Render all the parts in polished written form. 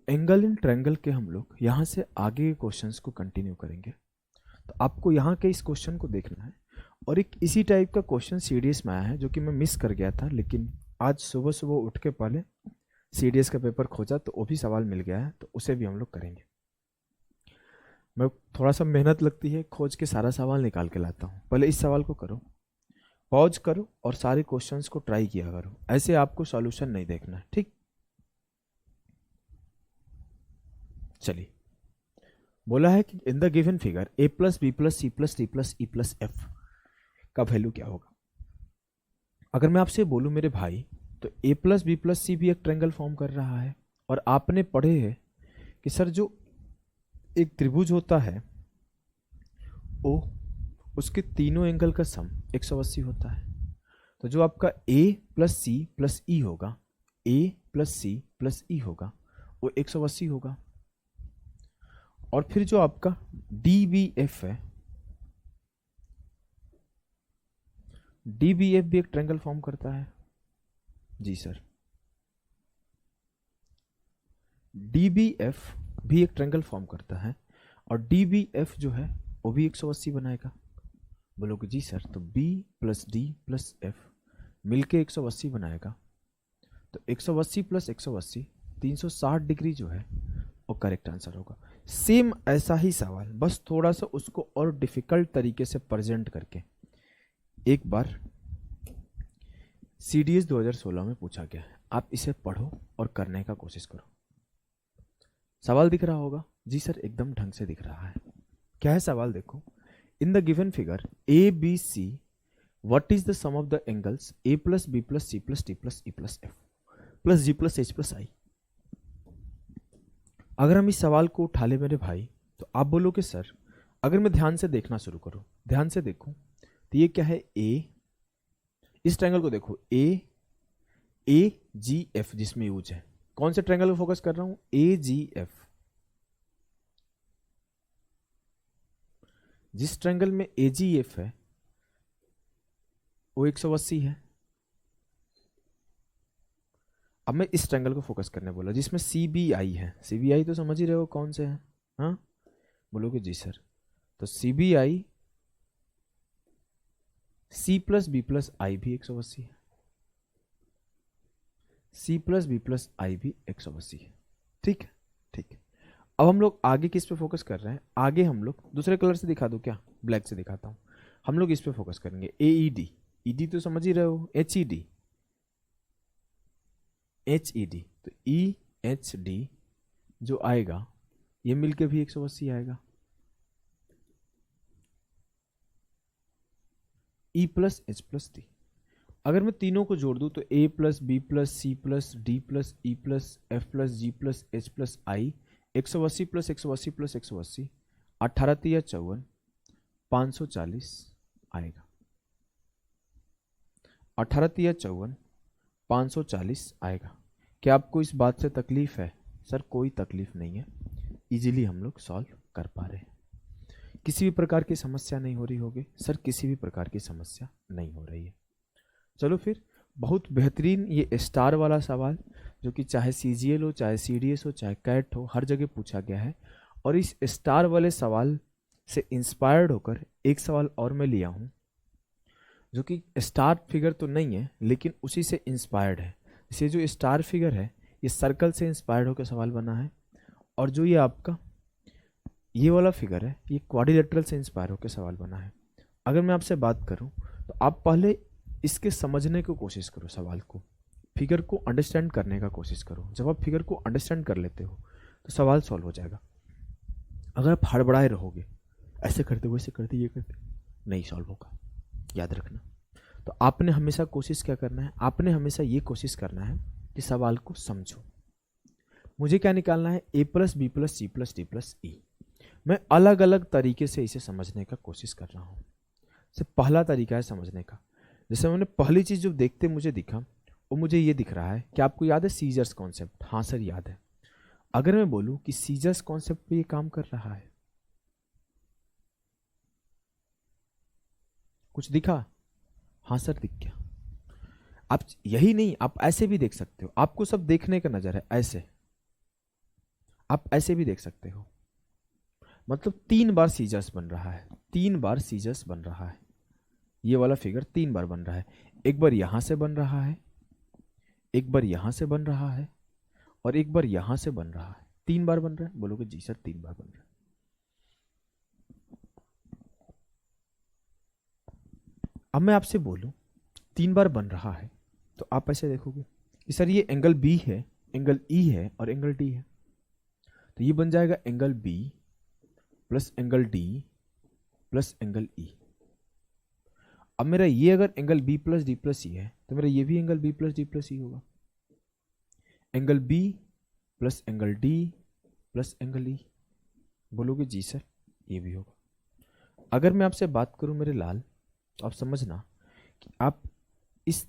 Angle in triangle के हम लोग यहाँ से आगे के क्वेश्चंस को कंटिन्यू करेंगे। तो आपको यहाँ के इस क्वेश्चन को देखना है, और एक इसी टाइप का क्वेश्चन सीडीएस में आया है जो कि मैं मिस कर गया था, लेकिन आज सुबह सुबह उठ के पहले सीडीएस का पेपर खोजा तो वो भी सवाल मिल गया है, तो उसे भी हम लोग करेंगे। मैं थोड़ा सा मेहनत लगती है, खोज के सारा सवाल निकाल के लाता हूँ। पहले इस सवाल को करो, पॉज करो और सारे क्वेश्चंस को ट्राई किया करो, ऐसे आपको सॉल्यूशन नहीं देखना है, ठीक। चलिए, बोला है कि in the given figure a plus B plus C plus D plus E plus F का वैल्यू क्या होगा। अगर मैं आपसे बोलूं मेरे भाई, तो a प्लस बी प्लस सी भी एक ट्रायंगल फॉर्म कर रहा है, और आपने पढ़े है कि सर जो एक त्रिभुज होता है ओ उसके तीनों एंगल का सम 180 होता है। तो जो आपका a plus C plus E होगा, a plus C plus E होगा, वो 180 होगा। और फिर जो आपका DBF है, DBF भी एक ट्रायंगल फॉर्म करता है। जी सर, DBF भी एक ट्रायंगल फॉर्म करता है, और DBF जो है वो भी 180 बनाएगा। बोलोगे जी सर, तो B plus D plus F मिलके 180 बनाएगा। तो 180 प्लस 180 360 डिग्री जो है वो करेक्ट आंसर होगा। सेम ऐसा ही सवाल, बस थोड़ा सा उसको और डिफिकल्ट तरीके से प्रेजेंट करके एक बार सीडीएस 2016 में पूछा गया है। आप इसे पढ़ो और करने का कोशिश करो। सवाल दिख रहा होगा? जी सर, एकदम ढंग से दिख रहा है। क्या है सवाल? देखो, in the given figure A B C what is the sum of the angles A plus B plus C plus D plus E plus F plus G plus H plus I. अगर हम इस सवाल को उठा ले मेरे भाई, तो आप बोलोगे सर, अगर मैं ध्यान से देखना शुरू करूं, ध्यान से देखूं, तो ये क्या है? ए, इस ट्रायंगल को देखो, ए जी एफ जिसमें यूज है। कौन से ट्रायंगल को फोकस कर रहा हूं? ए जी एफ। जिस ट्रायंगल में ए जी एफ है वो 180 है। अब मैं इस ट्रायंगल को फोकस करने बोला जिसमें सी बी आई है। सी बी आई तो समझ ही रहे हो कौन से है? हाँ, बोलोगे जी सर, तो C B I C plus B plus I भी 180 है, C plus B plus I भी 180 है। ठीक है, ठीक है। अब हम लोग आगे किस पे फोकस कर रहे हैं? आगे हम लोग दूसरे कलर से दिखा दो क्या? ब्लैक से दिखाता हूं। हम लोग इस पे फोकस करेंगे। ए ई डी, ई डी तो समझ ही रहे हो, H E D, H E D, तो ई एच डी जो आएगा ये मिलके भी 180 आएगा। E plus H plus D, अगर मैं तीनों को जोड़ दूं तो A plus B plus C plus D plus E plus F plus G plus H plus I 180 plus 180 plus 180 18 तिया 54 540 आएगा। 18 तिया 54 540 आएगा। क्या आपको इस बात से तकलीफ है? सर कोई तकलीफ नहीं है, इजीली हम लोग सॉल्व कर पा रहे हैं। किसी भी प्रकार की समस्या नहीं हो रही होगी? सर किसी भी प्रकार की समस्या नहीं हो रही है। चलो फिर, बहुत बेहतरीन ये स्टार वाला सवाल जो कि चाहे सीजीएल हो, चाहे सीडीएस हो, चाहे कैट हो, हर जगह पूछा गया है। और इस स्टार वाले सवाल से इंस्पायर्ड होकर एक सवाल और मैं लिया हूं जो कि स्टार फिगर तो नहीं है लेकिन उसी से इंस्पायर्ड है। इसे जो स्टार फिगर है ये सर्कल से इंस्पायर्ड होकर सवाल बना है, और जो ये आपका ये वाला फिगर है ये क्वाड्रिलेटरल से इंस्पायर होकर सवाल बना है। अगर मैं आपसे बात करूं तो आप पहले इसके समझने की कोशिश करो, सवाल को, फिगर को अंडरस्टैंड करने का कोशिश करो। जब आप फिगर को अंडरस्टैंड कर लेते हो तो सवाल सॉल्व हो जाएगा। अगर आप हड़बड़ाए रहोगे, ऐसे करते वैसे करते ये करते, नहीं सॉल्व होगा, याद रखना। तो आपने हमेशा कोशिश क्या करना है? आपने हमेशा ये कोशिश करना है कि सवाल को समझो। मुझे क्या निकालना है? A plus B plus C plus D plus E. मैं अलग अलग तरीके से इसे समझने का कोशिश कर रहा हूँ। पहला तरीका है समझने का, जैसे मैंने पहली चीज जो देखते मुझे दिखा वो मुझे ये दिख रहा है कि आपको याद है सीजर्स कॉन्सेप्ट? हाँ सर याद है। अगर मैं बोलूं कि सीजर्स कॉन्सेप्ट पे ये काम कर रहा है, कुछ दिखा? हाँ सर दिख गया। आप यही नहीं, आप ऐसे भी देख सकते हो, आपको सब देखने का नजर है ऐसे। आप ऐसे भी देख सकते हो, मतलब 3 बार सीजर्स बन रहा है, 3 बार सीजर्स बन रहा है, ये वाला फिगर 3 बार बन रहा है। एक बार यहां से बन रहा है, एक बार यहां से बन रहा है, और एक बार यहां से बन रहा है। 3 बार बन रहा है। बोलोगे जी सर 3 बार बन रहा है। अब मैं आपसे बोलूं 3 बार बन रहा है, तो आप ऐसे देखोगे कि सर ये एंगल बी है, एंगल ई है और एंगल डी है, तो ये बन जाएगा angle B plus angle D plus angle E. अब मेरा ये अगर angle B plus D plus E है, तो मेरा ये भी angle B plus D plus E होगा। Angle B plus angle D plus angle E. बोलोगे जी सर ये भी होगा। अगर मैं आपसे बात करूं मेरे लाल, तो आप समझना कि आप इस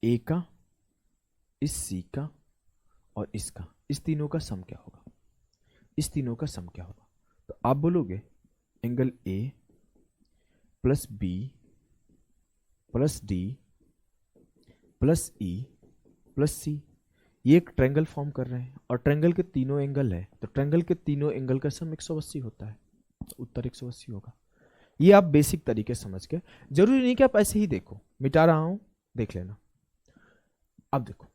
ए का, इस सी का और इसका, इस तीनों का सम क्या होगा, इस तीनों का सम क्या होगा। तो आप बोलोगे angle A plus B plus D plus E plus C, ये एक ट्रायंगल फॉर्म कर रहे हैं और ट्रायंगल के तीनों एंगल है, तो ट्रायंगल के तीनों एंगल का सम 180 होता है, तो उत्तर 180 होगा। ये आप बेसिक तरीके समझ के, जरूरी नहीं कि आप ऐसे ही देखो, मिटा रहा हूं देख लेना। अब देखो,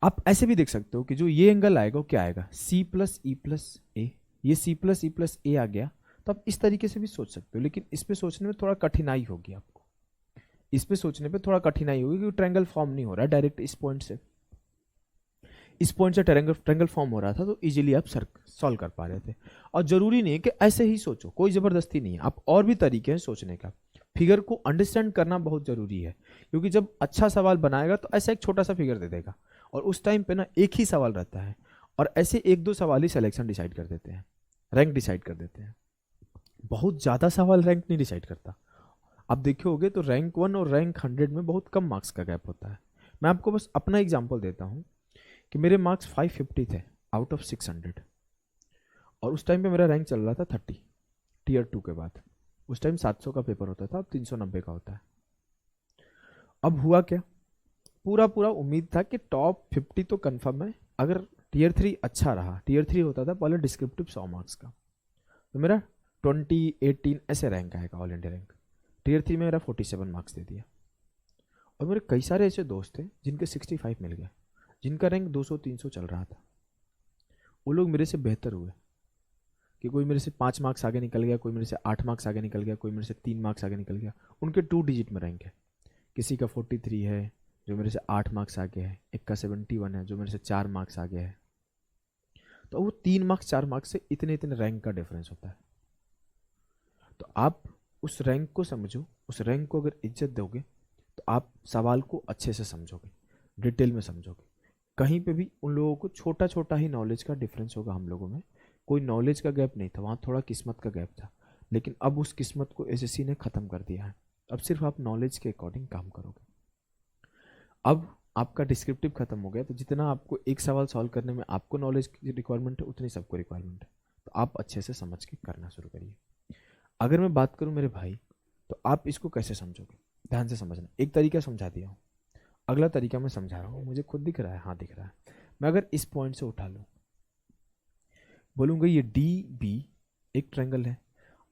आप ऐसे भी देख सकते हो कि जो ये एंगल आएगा वो क्या आएगा, सी प्लस ई प्लस ए। ये सी प्लस ई प्लस ए आ गया, तो आप इस तरीके से भी सोच सकते हो, लेकिन इस पे सोचने में थोड़ा कठिनाई होगी आपको, इस पे सोचने पे थोड़ा कठिनाई होगी क्योंकि ट्रायंगल फॉर्म नहीं हो रहा है डायरेक्ट इस पॉइंट से, इस पॉइंट से ट्रायंगल फॉर्म हो रहा था, तो इजीली आप सॉल्व कर पा रहे थे। और जरूरी नहीं है कि ऐसे ही सोचो, कोई जबरदस्ती नहीं है, आप और भी तरीके हैं सोचने का। फिगर को अंडरस्टैंड करना बहुत जरूरी है, क्योंकि जब अच्छा सवाल बनाएगा तो ऐसा एक छोटा सा फिगर दे देगा, और उस टाइम पे ना एक ही सवाल रहता है, और ऐसे 1-2 सवाल ही सिलेक्शन डिसाइड कर देते हैं, रैंक डिसाइड कर देते हैं। बहुत ज़्यादा सवाल रैंक नहीं डिसाइड करता। आप देखे होगे तो रैंक 1 और रैंक 100 में बहुत कम मार्क्स का गैप होता है। मैं आपको बस अपना एग्जाम्पल देता हूँ कि मेरे मार्क्स 550 थे आउट ऑफ 600, और उस टाइम पे मेरा रैंक चल रहा था 30 टीयर 2 के बाद। उस टाइम 700 का पेपर होता था, अब 390 का होता है। अब हुआ क्या, पूरा पूरा उम्मीद था कि टॉप 50 तो कंफर्म है, अगर टीयर 3 अच्छा रहा, टीयर 3 होता था पहले डिस्क्रिप्टिव 100 मार्क्स का, तो मेरा 20, 18 ऐसे रैंक आएगा, ऑल इंडिया रैंक। टीयर 3 में मेरा 47 मार्क्स दे दिया, और मेरे कई सारे ऐसे दोस्त थे जिनके 65 मिल गए, जिनका रैंक 200-300 चल रहा था। वो लोग मेरे से बेहतर हुए कि कोई मेरे से 5 मार्क्स आगे निकल गया, कोई मेरे से 8 मार्क्स आगे निकल गया, कोई मेरे से 3 मार्क्स आगे निकल गया। उनके 2 डिजिट में रैंक है, किसी का 43 है जो मेरे से 8 मार्क्स आगे है, एक का 71 है जो मेरे से 4 मार्क्स आगे है। तो वो 3 मार्क्स 4 मार्क्स से इतने इतने रैंक का डिफरेंस होता है। तो आप उस रैंक को समझो, उस रैंक को अगर इज्जत दोगे तो आप सवाल को अच्छे से समझोगे, डिटेल में समझोगे। कहीं पे भी उन लोगों को छोटा छोटा ही नॉलेज का डिफरेंस होगा, हम लोगों में कोई नॉलेज का गैप नहीं था, वहाँ थोड़ा किस्मत का गैप था, लेकिन अब उस किस्मत को एसएससी ने ख़त्म कर दिया है। अब सिर्फ आप नॉलेज के अकॉर्डिंग काम करोगे। अब आपका डिस्क्रिप्टिव खत्म हो गया, तो जितना आपको एक सवाल सॉल्व करने में आपको नॉलेज की रिक्वायरमेंट है, उतनी सबको रिक्वायरमेंट है, तो आप अच्छे से समझ के करना शुरू करिए। अगर मैं बात करूं मेरे भाई, तो आप इसको कैसे समझोगे, ध्यान से समझना। एक तरीका समझा दिया हूँ, अगला तरीका मैं समझा रहा हूँ, मुझे खुद दिख रहा है, हाँ दिख रहा है। मैं अगर इस पॉइंट से उठा लूँ, बोलूँगा ये डी बी एक ट्रायंगल है,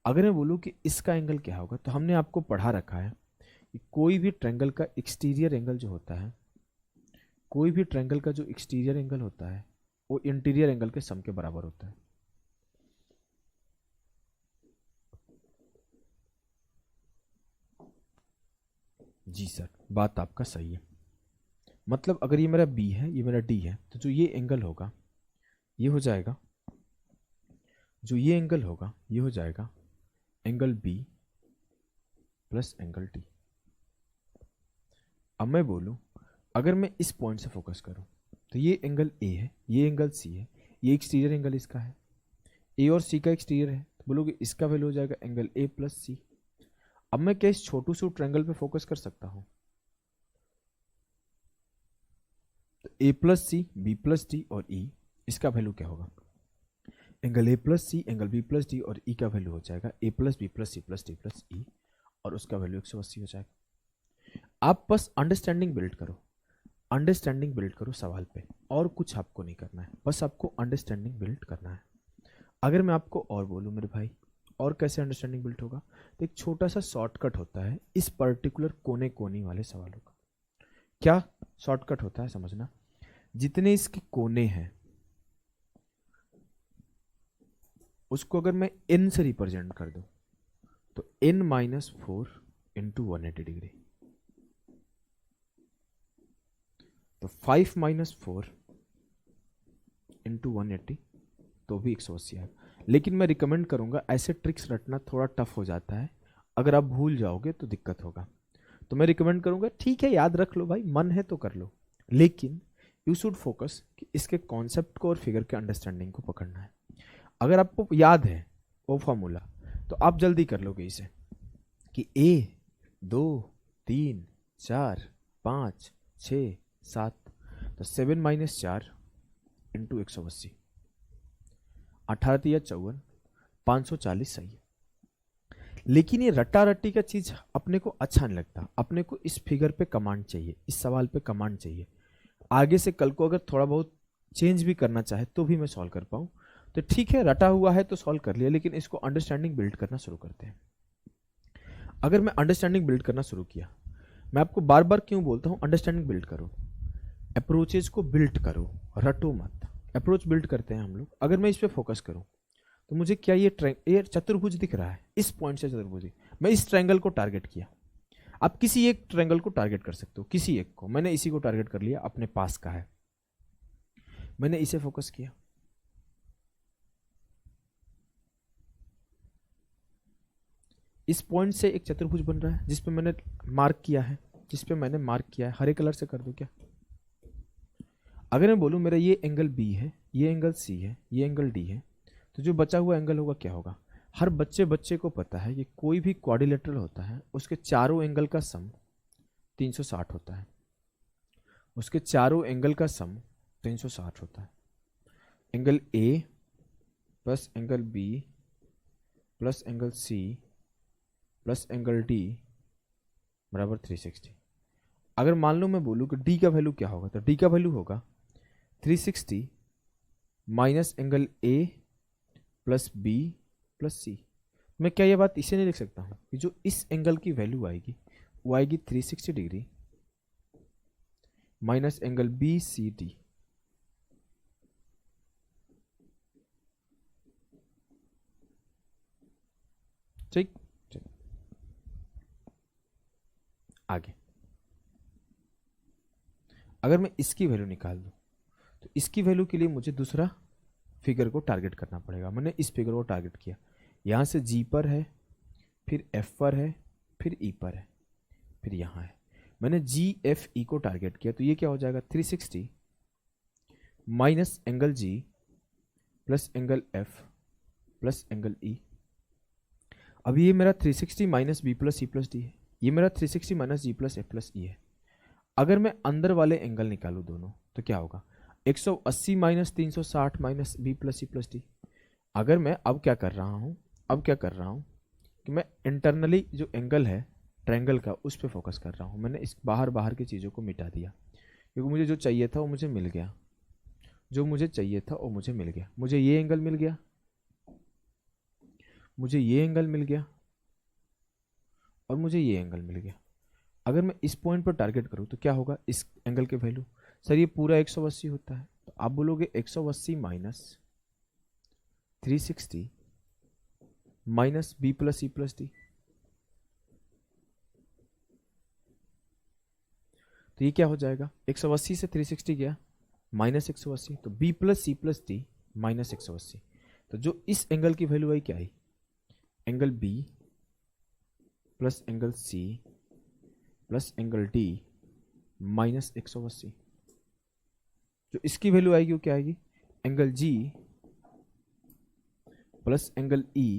अगर मैं बोलूँ कि इसका एंगल क्या होगा, तो हमने आपको पढ़ा रखा है कि कोई भी ट्रायंगल का एक्सटीरियर एंगल जो होता है, कोई भी ट्रायंगल का जो एक्सटीरियर एंगल होता है वो इंटीरियर एंगल के सम के बराबर होता है। जी सर, बात आपका सही है। मतलब अगर ये मेरा बी है, ये मेरा डी है, तो जो ये एंगल होगा ये हो जाएगा, जो ये एंगल होगा ये हो जाएगा angle B plus angle D. अब मैं बोलूं, अगर मैं इस पॉइंट से फोकस करूं, तो ये एंगल ए है, ये एंगल सी है, ये एक्सटीरियर एंगल इसका है, ए और सी का एक्सटीरियर है, तो बोलोगे इसका वैल्यू हो जाएगा एंगल ए प्लस सी। अब मैं क्या इस छोटू से ट्रायंगल पे फोकस कर सकता हूं, तो A plus C, B plus D और ई, इसका वैल्यू क्या होगा, angle A plus C, angle B plus D और ई का वैल्यू हो जाएगा A plus B plus C plus D plus E, और उसका वैल्यू 180 हो जाएगा। आप बस अंडरस्टैंडिंग बिल्ड करो, अंडरस्टैंडिंग बिल्ड करो सवाल पे, और कुछ आपको नहीं करना है, बस आपको अंडरस्टैंडिंग बिल्ड करना है। अगर मैं आपको और बोलूँ मेरे भाई, और कैसे अंडरस्टैंडिंग बिल्ड होगा, तो एक छोटा सा शॉर्टकट होता है इस पर्टिकुलर कोने कोनी वाले सवालों का। क्या शॉर्टकट होता है समझना, जितने इसके कोने हैं उसको अगर मैं n से रिप्रेजेंट कर दूं तो n-4 इंटू 180 डिग्री, तो 5-4 इंटू 180 तो भी 180 आएगा। लेकिन मैं रिकमेंड करूंगा ऐसे ट्रिक्स रटना थोड़ा टफ हो जाता है, अगर आप भूल जाओगे तो दिक्कत होगा। तो मैं रिकमेंड करूंगा ठीक है याद रख लो भाई, मन है तो कर लो, लेकिन यू शुड फोकस कि इसके कॉन्सेप्ट को और फिगर के अंडरस्टैंडिंग को पकड़ना है। अगर आपको याद है वो फॉर्मूला तो आप जल्दी कर लोगे इसे कि a 2 3 4 5 6 7, तो 7-4 इंटू 180, 18-54, 540 सही है। लेकिन ये रट्टा रट्टी का चीज अपने को अच्छा नहीं लगता, अपने को इस फिगर पे कमांड चाहिए, इस सवाल पे कमांड चाहिए। आगे से कल को अगर थोड़ा बहुत चेंज भी करना चाहे तो भी मैं सॉल्व कर पाऊँ, तो ठीक है रटा हुआ है तो सॉल्व कर लिया, लेकिन इसको अंडरस्टैंडिंग बिल्ड करना शुरू करते हैं। अगर मैं अंडरस्टैंडिंग बिल्ड करना शुरू किया, मैं आपको बार बार क्यों बोलता हूँ अंडरस्टैंडिंग बिल्ड करो, अप्रोचेज को बिल्ड करो, रटो मत। अप्रोच बिल्ड करते हैं हम लोग। अगर मैं इस पे फोकस करूं तो मुझे क्या ये चतुर्भुज दिख रहा है, इस पॉइंट से चतुर्भुज, मैं इस ट्रायंगल को टारगेट किया। आप किसी एक ट्रायंगल को टारगेट कर सकते हो, किसी एक को। मैंने इसी को टारगेट कर लिया, अपने पास का है, मैंने इसे फोकस किया। इस पॉइंट से एक चतुर्भुज बन रहा है जिसपे मैंने मार्क किया है, हरे कलर से कर दो क्या। अगर मैं बोलूं मेरा ये एंगल B है, ये एंगल C है, ये एंगल D है, तो जो बचा हुआ एंगल होगा क्या होगा। हर बच्चे को पता है कि कोई भी क्वाड्रिलेटरल होता है उसके चारों एंगल का सम 360 होता है, उसके चारों एंगल का सम 360 होता है। Angle A plus angle B plus angle C plus angle D बराबर 360। अगर मान लो मैं बोलूँ कि D का वैल्यू क्या होगा, तो D का वैल्यू होगा 360 minus angle A plus B plus C। मैं क्या ये बात इसे नहीं लिख सकता हूँ कि जो इस एंगल की वैल्यू आएगी वो आएगी 360 डिग्री माइनस एंगल BCD। ठीक, आगे अगर मैं इसकी वैल्यू निकाल दूं तो इसकी वैल्यू के लिए मुझे दूसरा फिगर को टारगेट करना पड़ेगा। मैंने इस फिगर को टारगेट किया, यहां से G पर है, फिर F पर है, फिर E पर है, फिर यहां है। मैंने GFE को टारगेट किया, तो ये क्या हो जाएगा 360 minus angle G plus angle F plus angle E। अब ये मेरा 360 minus B plus C plus D है, ये मेरा 360 minus G plus F plus E है। अगर मैं अंदर वाले एंगल निकालूं दोनों तो क्या होगा 180 minus 360 minus B plus C plus D। अगर मैं अब क्या कर रहा हूं कि मैं इंटरनली जो एंगल है ट्रायंगल का उस पर फोकस कर रहा हूं। मैंने इस बाहर की चीज़ों को मिटा दिया, क्योंकि मुझे जो चाहिए था वो मुझे मिल गया, मुझे ये एंगल मिल गया, मुझे ये एंगल मिल गया और मुझे ये एंगल मिल गया। अगर मैं इस पॉइंट पर टारगेट करूं तो क्या होगा, इस एंगल के वैल्यू, सर ये पूरा 180 होता है, तो आप बोलोगे 180 minus 360 minus B plus C plus D। तो ये क्या हो जाएगा 180 से 360 गया माइनस 180, तो B plus C plus D minus 180। तो जो इस एंगल की वैल्यू आई क्या आई, angle B plus angle C plus angle D minus 180। जो इसकी वैल्यू आएगी वो क्या आएगी, angle G plus angle E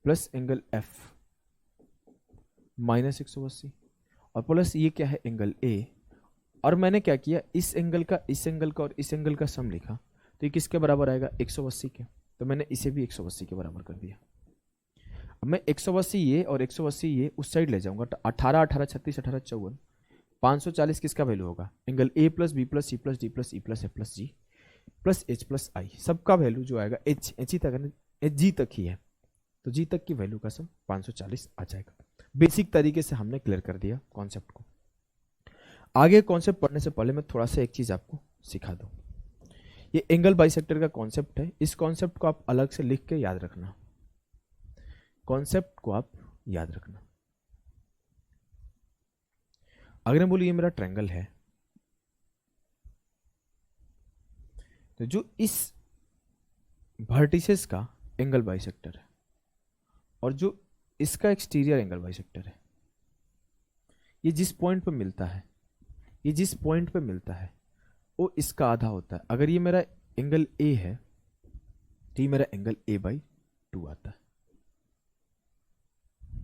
plus angle F minus 180, और प्लस ये क्या है एंगल A। और मैंने क्या किया, इस एंगल का और इस एंगल का सम लिखा, तो ये किसके बराबर आएगा 180 के, तो मैंने इसे भी 180 के बराबर कर दिया। अब मैं 180 ये और 180 ये उस साइड ले जाऊंगा, तो 18 18 36 18 54, 540 किसका वैल्यू होगा, angle A plus B plus C plus D plus E plus F plus G। Plus H plus I, सबका वैल्यू जो आएगा एच ही तक है, एच जी तक ही है, तो जी तक की वैल्यू का सम 540 आ जाएगा। बेसिक तरीके से हमने क्लियर कर दिया कॉन्सेप्ट को। आगे कॉन्सेप्ट पढ़ने से पहले मैं थोड़ा सा एक चीज आपको सिखा दूं। ये एंगल बाइसेक्टर का कॉन्सेप्ट है, इस कॉन्सेप्ट को आप अलग से लिख के याद रखना, कॉन्सेप्ट को आप याद रखना। अगर मैं बोलूं ये मेरा ट्रायंगल है, तो जो इस वर्टिसेस का एंगल बाइसेक्टर है और जो इसका एक्सटीरियर एंगल बाइसेक्टर है, ये जिस पॉइंट पे मिलता है, ये जिस पॉइंट पे मिलता है वो इसका आधा होता है। अगर ये मेरा एंगल ए है तो ये मेरा एंगल ए बाई 2 आता है,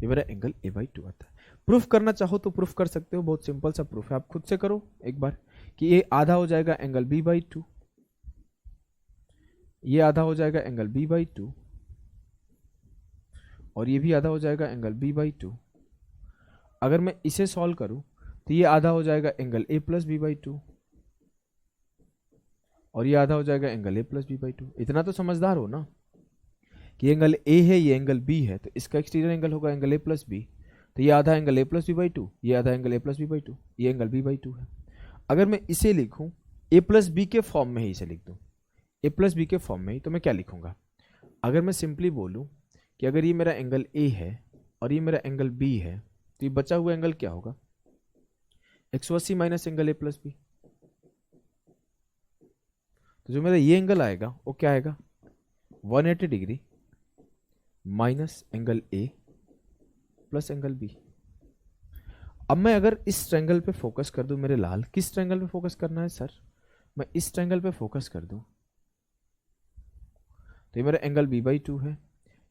ये मेरा एंगल ए बाई 2 आता है। प्रूफ करना चाहो तो प्रूफ कर सकते हो, बहुत सिंपल सा प्रूफ है, आप खुद से करो एक बार कि ये आधा हो जाएगा एंगल बी बाई 2, ये आधा हो जाएगा एंगल बी बाई 2 और ये भी आधा हो जाएगा एंगल बी बाई 2। अगर मैं इसे सॉल्व करूं तो ये आधा हो जाएगा angle A plus B by 2 और ये आधा हो जाएगा angle A plus B by 2। इतना तो समझदार हो ना कि एंगल ए है, ये एंगल बी है, तो इसका एक्सटीरियर एंगल होगा एंगल ए प्लस बी, तो ये आधा angle A plus B by 2, ये आधा angle A plus B by 2, ये एंगल बी बाई 2 है। अगर मैं इसे लिखूं ए प्लस बी के फॉर्म में ही, इसे लिख दूं ए प्लस बी के फॉर्म में ही, तो मैं क्या लिखूंगा? अगर मैं सिंपली बोलूं कि अगर ये मेरा एंगल ए है और ये मेरा एंगल बी है, तो ये बचा हुआ एंगल क्या होगा? 180 minus angle A plus B. तो जो मेरा ये एंगल आएगा वो क्या आएगा? 180 degree minus angle A plus angle B. अब मैं अगर इस ट्रायंगल पे फोकस कर दूं, मेरे लाल किस ट्रायंगल पे फोकस करना है सर? मैं इस ट्रायंगल पे फोकस कर दूं तो ये मेरा एंगल बी बाई 2 है,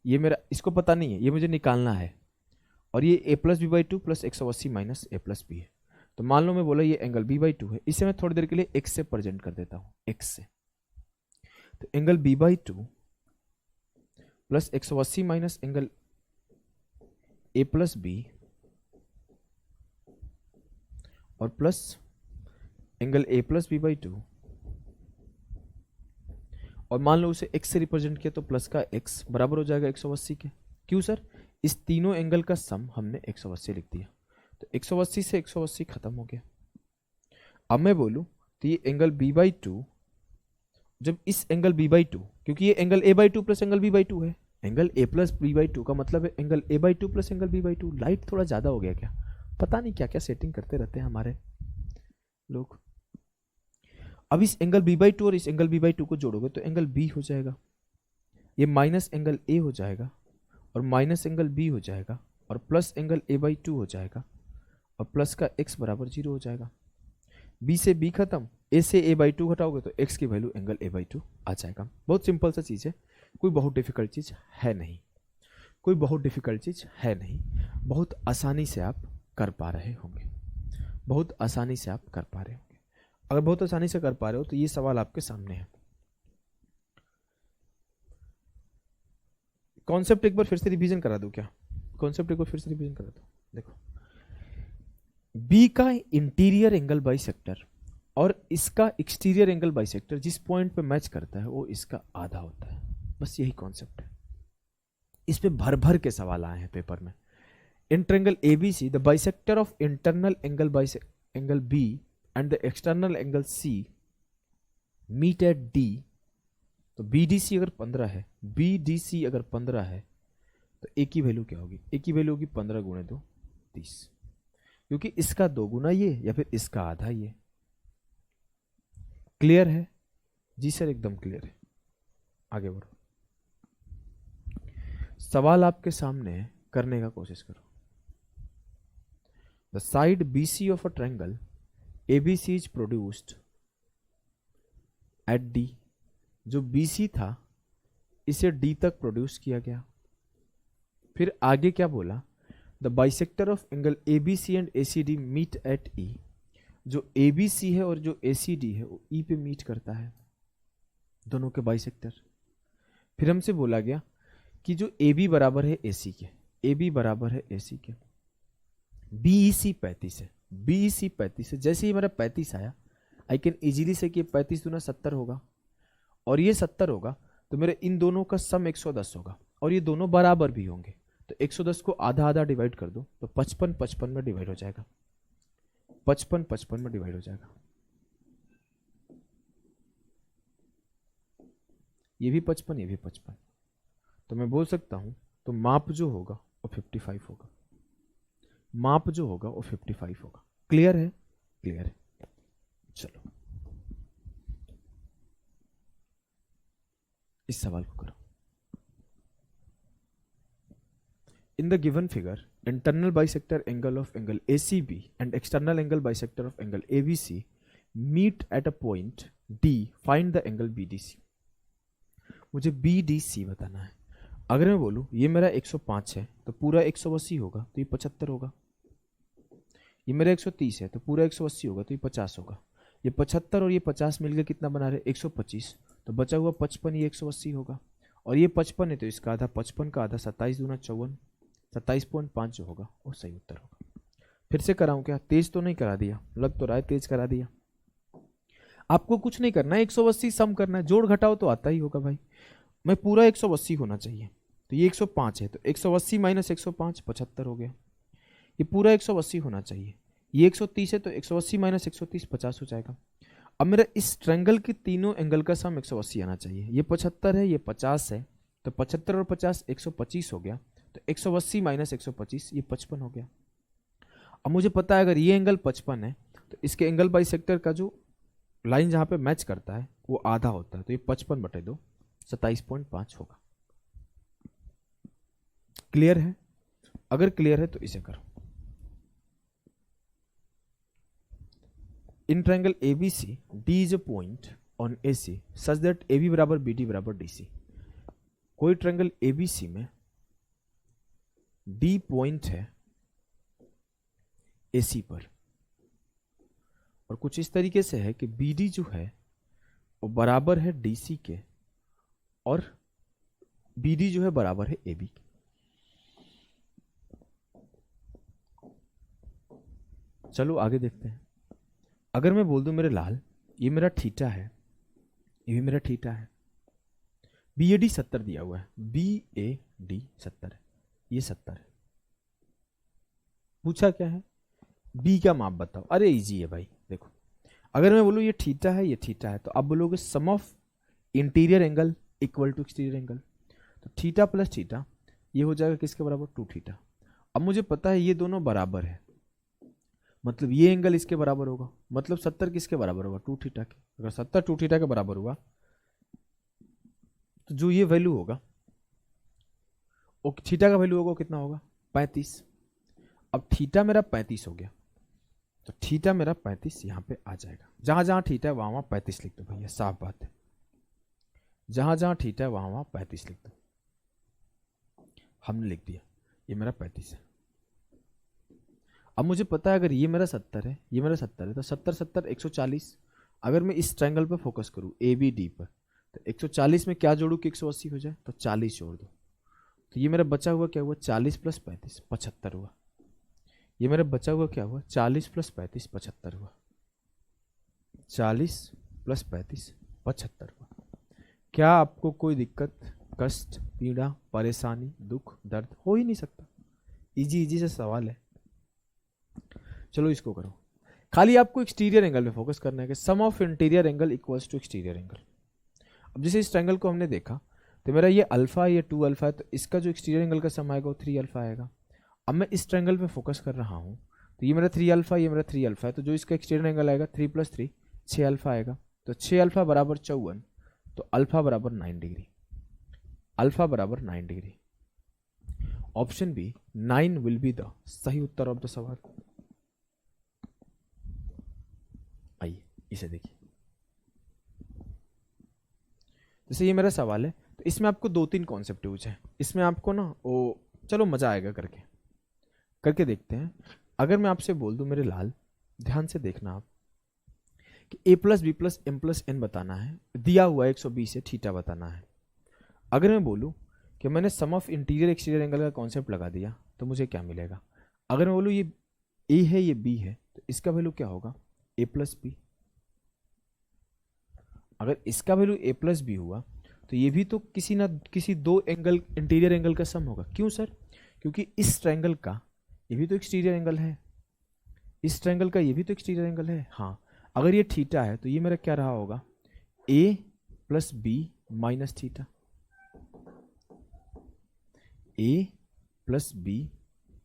ये मेरा, इसको पता नहीं है, ये मुझे निकालना है, और ये A plus B by 2 plus 180 minus A plus B है। तो मान लो मैं बोला ये एंगल बी बाई 2 है, इसे मैं थोड़ी देर के लिए एक्स से प्रेजेंट कर देता हूं, एक्स से। तो angle B by 2 plus 180 minus angle A plus B और plus angle A plus B by 2, और मान लो उसे x से रिप्रेजेंट किया तो प्लस का x बराबर हो जाएगा 180 के। क्यों सर? इस तीनों एंगल का सम हमने 180 लिख दिया, तो 180 से 180 खत्म हो गया। अब मैं बोलूं तो ये एंगल b बाई 2, जब इस एंगल b बाई 2, क्योंकि ये angle a by 2 plus angle b by 2 है, angle a plus b by 2 का मतलब है angle a by 2 plus angle b by 2। Light थोड़ा ज्यादा हो गया क्या? पता नहीं क्या क्या सेटिंग करते रहते हैं हमारे लोग। अब इस एंगल बी बाई 2 और इस एंगल बी बाई 2 को जोड़ोगे तो एंगल बी हो जाएगा, ये माइनस एंगल ए हो जाएगा और माइनस एंगल बी हो जाएगा और प्लस एंगल ए बाई 2 हो जाएगा और प्लस का x बराबर 0 हो जाएगा। b से b खत्म, a से a बाई 2 घटाओगे तो x की वैल्यू एंगल a बाई 2 आ जाएगा। बहुत सिंपल सा चीज़ है, कोई बहुत डिफिकल्ट चीज़ है नहीं, कोई बहुत डिफिकल्ट चीज़ है नहीं, बहुत आसानी से आप कर पा रहे होंगे, बहुत आसानी से आप कर पा रहे होंगे। अगर बहुत आसानी से कर पा रहे हो तो ये सवाल आपके सामने है। कॉन्सेप्ट एक बार फिर से रिवीजन करा दूं क्या? कॉन्सेप्ट एक बार फिर से रिवीजन करा दूं। देखो, बी का इंटीरियर एंगल बाइसेक्टर और इसका एक्सटीरियर एंगल बाइसेक्टर जिस पॉइंट पे मैच करता है वो इसका आधा होता है, बस यही कॉन्सेप्ट है। इस पे भर भर के सवाल आए हैं पेपर में। In triangle ABC the bisector of internal angle B and the external angle C meet at D, तो BDC अगर 15 है, BDC अगर 15 है तो A की वैल्यू क्या होगी? A की वैल्यू होगी 15 गुणे 2 30, क्योंकि इसका 2 गुना ये या फिर इसका आधा ये। क्लियर है? जी सर एकदम क्लियर है। आगे बढ़ो, सवाल आपके सामने है, करने का कोशिश करो। The side BC of a triangle ABC is produced at D, जो BC था इसे D तक प्रोड्यूस किया गया। फिर आगे क्या बोला? The bisector of angle ABC and ACD meet at E, जो ABC है और जो ACD है वो E पे मीट करता है, दोनों के बाइसेक्टर। फिर हमसे बोला गया कि जो AB बराबर है AC के, AB बराबर है AC के, BEC 35 है, BEC 35 है। जैसे ही मेरा 35 आया, आई कैन इजीली से कि 35 दूना 70 होगा, और ये 70 होगा, तो मेरे इन दोनों का सम 110 होगा, और ये दोनों बराबर भी होंगे, तो 110 को आधा आधा डिवाइड कर दो, तो 55 55 में डिवाइड हो जाएगा, 55 55 में डिवाइड हो जाएगा, ये भी 55 ये भी 55, तो मैं बोल सकता हूं तो माप जो होगा वो 55 होगा, माप जो होगा वो 55 होगा। क्लियर है? क्लियर है। चलो इस सवाल को करो। In the given figure, internal bisector angle of angle ACB and external angle bisector of angle ABC meet at a point D. Find the angle BDC. मुझे BDC बताना है। अगर मैं बोलूँ ये मेरा 105 है तो पूरा 180 होगा, तो ये 75 होगा। ये मेरा 130 है तो पूरा 180 होगा, तो ये 50 होगा। ये 75 और ये 50 मिलकर कितना बना रहे? 125। तो बचा हुआ 55, ये 180 होगा, और ये 55 है तो इसका आधा 55 का आधा 27 दूना 54, 27.5 जो होगा वो सही उत्तर होगा। फिर से कराऊं क्या? तेज तो नहीं करा दिया? लग तो रहा है तेज करा दिया। आपको कुछ नहीं करना है, 180 सम करना है, जोड़ घटाओ तो आता ही होगा भाई। मैं पूरा 180 होना चाहिए, तो ये 105 है तो 180 माइनस 105 75 हो गया। ये पूरा 180 होना चाहिए, ये 130 है तो 180 माइनस 130 50 हो जाएगा। अब मेरा इस ट्रायंगल के तीनों एंगल का सम 180 आना चाहिए। ये 75 है, ये 50 है, तो 75 और 50 125 हो गया, तो 180 माइनस 125 ये 55 हो गया। अब मुझे पता है अगर ये एंगल 55 है तो इसके एंगल बाइसेक्टर का जो लाइन जहां पे मैच करता है वो आधा होता है, तो ये 55/2 27.5 होगा। क्लियर है? अगर क्लियर है तो इसे करो। In triangle ABC D is a point on AC such that AB बराबर BD बराबर DC। कोई ट्रायंगल ABC में D पॉइंट है AC पर, और कुछ इस तरीके से है कि BD जो है वो बराबर है DC के, और BD जो है बराबर है AB के। चलो आगे देखते हैं। अगर मैं बोल दूं मेरे लाल ये मेरा थीटा है, ये भी मेरा थीटा है, BAD 70 दिया हुआ है, BAD 70 है, ये 70 है। पूछा क्या है? B का माप बताओ। अरे इजी है भाई, देखो अगर मैं बोलूं ये थीटा है ये थीटा है, तो आप बोलोगे sum of interior angle equal to exterior angle, तो थीटा प्लस थीटा ये हो जाएगा किसके बराबर? 2 थीटा। अब मुझे पता है ये दोनों बराबर है, मतलब ये एंगल इसके बराबर होगा, मतलब 70 किसके बराबर होगा? 2 थीटा के। अगर 70 2 थीटा के बराबर हुआ तो जो ये वैल्यू होगा वो थीटा का वैल्यू होगा कितना होगा? 35। अब थीटा मेरा 35 हो गया, तो थीटा मेरा 35 यहां पे आ जाएगा। जहां जहां थीटा है वहां वहां 35 लिख दो भैया, साफ बात है। जहां जहां थीटा है वहां वहां 35 लिख दो। हमने लिख दिया, ये मेरा 35 है। अब मुझे पता है अगर ये मेरा 70 है ये मेरा 70 है, तो 70 70 140। अगर मैं इस ट्रायंगल पर फोकस करूं ABD पर, तो 140 में क्या जोड़ू कि 180 हो जाए? तो 40 जोड़ दो, तो ये मेरा बचा हुआ क्या हुआ? 40 प्लस 35 75 हुआ। ये मेरा बचा हुआ क्या हुआ? 40 प्लस 35 75 हुआ। 40 प्लस 35 75 हुआ। क्या आपको कोई दिक्कत, कष्ट, पीड़ा, परेशानी, दुख, दर्द हो ही नहीं सकता? इजी इजी से सवाल है। चलो इसको करो। खाली आपको एक्सटीरियर एंगल में फोकस करना है कि sum of interior angle equals to exterior angle. अब जैसे इस ट्रायंगल को हमने देखा तो मेरा ये अल्फा ये 2 अल्फा है, तो इसका जो एक्सटीरियर एंगल का सम आएगा वो 3 अल्फा आएगा। अब मैं इस ट्रायंगल पे फोकस कर रहा हूँ, तो ये मेरा 3 अल्फा ये मेरा 3 अल्फा है, तो जो इसका एक्सटीरियर एंगल आएगा 3 प्लस 3 6 अल्फा आएगा, तो 6 अल्फा बराबर 54, तो अल्फा बराबर 9 डिग्री, अल्फा बराबर 9 degree. Option B 9 will be the सही उत्तर ऑफ द सवाल। आइए इसे देखिए। जैसे ये मेरा सवाल है तो इसमें आपको 2-3 कॉन्सेप्ट यूज है, इसमें आपको ना वो चलो मजा आएगा करके करके देखते हैं। अगर मैं आपसे बोल दूं मेरे लाल, ध्यान से देखना आप, कि a plus B plus M plus N बताना है, दिया हुआ 120 से थीटा बताना है। अगर मैं बोलूं कि मैंने सम ऑफ इंटीरियर एक्सटीरियर एंगल का कॉन्सेप्ट लगा दिया तो मुझे क्या मिलेगा? अगर मैं बोलूं ये a है ये b है, तो इसका वैल्यू क्या होगा? a plus B. अगर इसका वैल्यू ए प्लस बी हुआ तो ये भी तो किसी ना किसी दो एंगल इंटीरियर एंगल का सम होगा। क्यों सर? क्योंकि इस ट्रायंगल का ये भी तो एक्सटीरियर एंगल है, इस ट्रायंगल का ये भी तो एक्सटीरियर एंगल है। हाँ, अगर ये थीटा है तो ये मेरा क्या रहा होगा, ए plus B minus theta, A plus B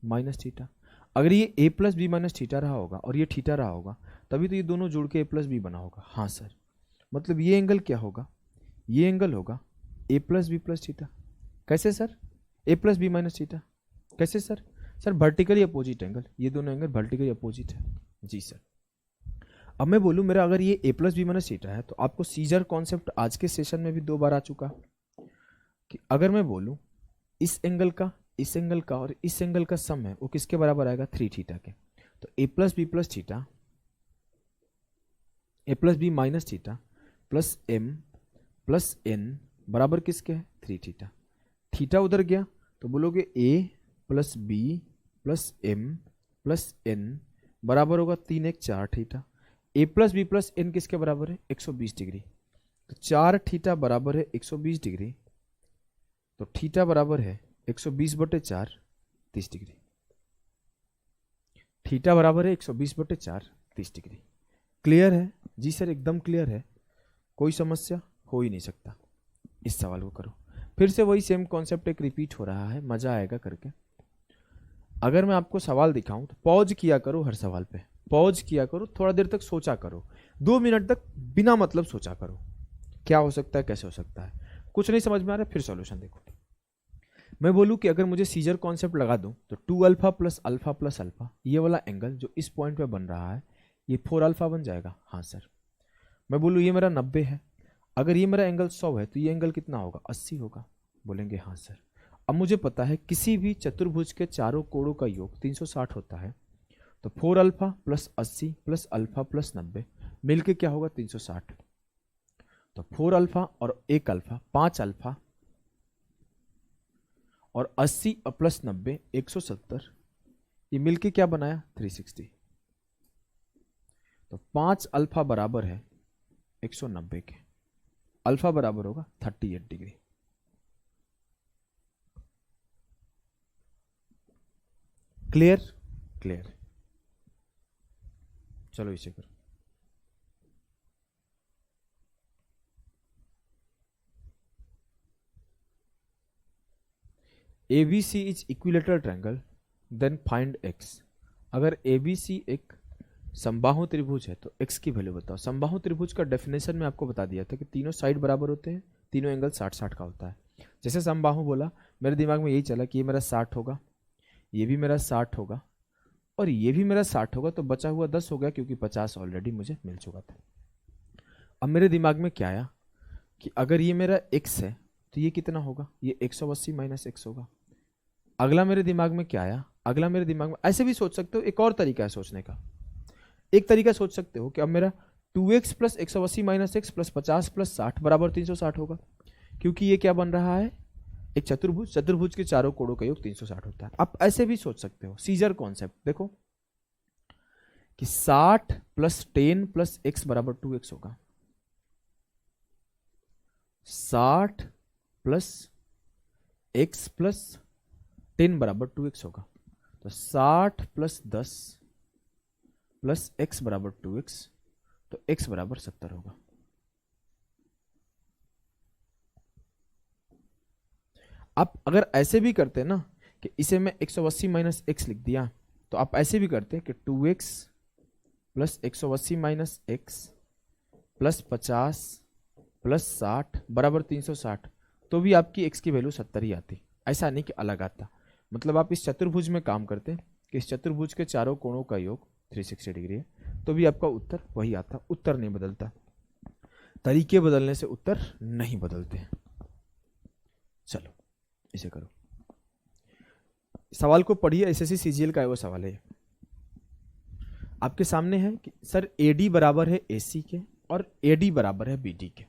minus theta. अगर ये A plus B minus theta रहा होगा और ये थीटा रहा होगा तभी तो ये दोनों जुड़ के ए प्लस बी बना होगा। हाँ सर, मतलब ये एंगल क्या होगा, ये एंगल होगा ए प्लस बी प्लस थीटा। कैसे सर? ए प्लस बी माइनस थीटा कैसे sir? Sir vertically opposite angle, ये दोनों एंगल वर्टिकली अपोजिट है। जी सर। अब मैं बोलूँ मेरा अगर ये A plus B minus theta है तो आपको सीजर कॉन्सेप्ट आज के सेशन में भी 2 बार आ चुका कि अगर मैं बोलूँ इस एंगल का, इस एंगल का और इस एंगल का सम है वो किसके बराबर आएगा, 3 थीटा के। तो A plus B plus theta, A plus B minus theta plus M plus N बराबर किसके है, 3 थीटा। थीटा उधर गया तो बोलोगे A plus B plus M plus N बराबर होगा 3 1 4 theta. A plus B plus N किसके बराबर है, 120 डिग्री। तो 4 थीटा बराबर है 120 डिग्री, तो थीटा बराबर है 120/4 30 डिग्री। थीटा बराबर है 120/4 30 डिग्री। क्लियर है? जी सर एकदम क्लियर है, कोई समस्या हो ही नहीं सकता। इस सवाल को करो, फिर से वही सेम कॉन्सेप्ट एक रिपीट हो रहा है, मजा आएगा करके। अगर मैं आपको सवाल दिखाऊं तो पॉज किया करो, हर सवाल पे पॉज किया करो, थोड़ा देर तक सोचा करो, 2 मिनट तक बिना मतलब सोचा करो क्या हो सकता है, कैसे हो सकता है। कुछ नहीं समझ में आ रहा है फिर सॉल्यूशन देखो। मैं बोलूं कि अगर मुझे सीजर कॉन्सेप्ट लगा दूं तो 2 alpha plus alpha plus alpha, ये वाला एंगल जो इस पॉइंट पे बन रहा है ये 4 अल्फा बन जाएगा। हाँ सर। मैं बोलूँ ये मेरा 90 है, अगर ये मेरा एंगल 100 है तो ये एंगल कितना होगा, 80 होगा। बोलेंगे हाँ सर। अब मुझे पता है किसी भी चतुर्भुज के चारों कोणों का योग 360 होता है, तो 4 alpha plus 80 plus alpha plus 90 मिलके क्या होगा, 360। तो 4 अल्फा और 1 अल्फा 5 अल्फा और 80 और प्लस 90 170, ये मिलके क्या बनाया, 360। तो 5 अल्फा बराबर है 190 के, अल्फा बराबर होगा 38 डिग्री। क्लियर? क्लियर। चलो इसे करो। ABC is equilateral triangle then find x। अगर ABC एक समबाहु त्रिभुज है तो x की वैल्यू बताओ। समबाहु त्रिभुज का डेफिनेशन में आपको बता दिया था कि तीनों साइड बराबर होते हैं, तीनों एंगल 60-60 का होता है। जैसे समबाहु बोला, मेरे दिमाग में यही चला कि ये मेरा 60 होगा, ये भी मेरा 60 होगा और ये भी मेरा 60 होगा, तो बचा हुआ 10 हो गया क्योंकि 50 ऑलरेडी मुझे मिल चुका था। अब मेरे दिमाग में क्या आया कि अगर ये मेरा x है तो ये कितना होगा, ये 180 माइनस x होगा। अगला मेरे दिमाग में क्या आया, अगला मेरे दिमाग में, ऐसे भी सोच सकते हो, एक और तरीका है सोचने का। एक तरीका सोच सकते हो कि अब मेरा 2x plus 180 minus x plus 50 plus 60 बराबर 360 होगा, क्योंकि ये क्या बन रहा है, एक चतुर्भुज, चतुर्भुज के चारों कोणों का योग 360 होता है। आप ऐसे भी सोच सकते हो, सीजर कॉन्सेप्ट देखो कि 60 प्लस 10 प्लस एक्स बराबर 2x होगा। 60 प्लस एक्स प्लस 10 बराबर 2x होगा। तो 60 प्लस 10 प्लस x बराबर 2x, तो x बराबर 70 होगा। आप अगर ऐसे भी करते ना कि इसे मैं 180 माइनस एक्स लिख दिया, तो आप ऐसे भी करते कि 2x plus 180 minus x plus 50 plus 60 बराबर 360, तो भी आपकी x की वैल्यू 70 ही आती। ऐसा नहीं कि अलग आता। मतलब आप इस चतुर्भुज में काम करते कि इस चतुर्भुज के चारों कोणों का योग 360 डिग्री है, तो भी आपका उत्तर वही आता। उत्तर नहीं बदलता, तरीके बदलने से उत्तर नहीं बदलते। चलो इसे करो। सवाल को पढ़िए, एसएससी सीजीएल का वो सवाल है। आपके सामने है कि सर AD बराबर है AC के और AD बराबर है BD के,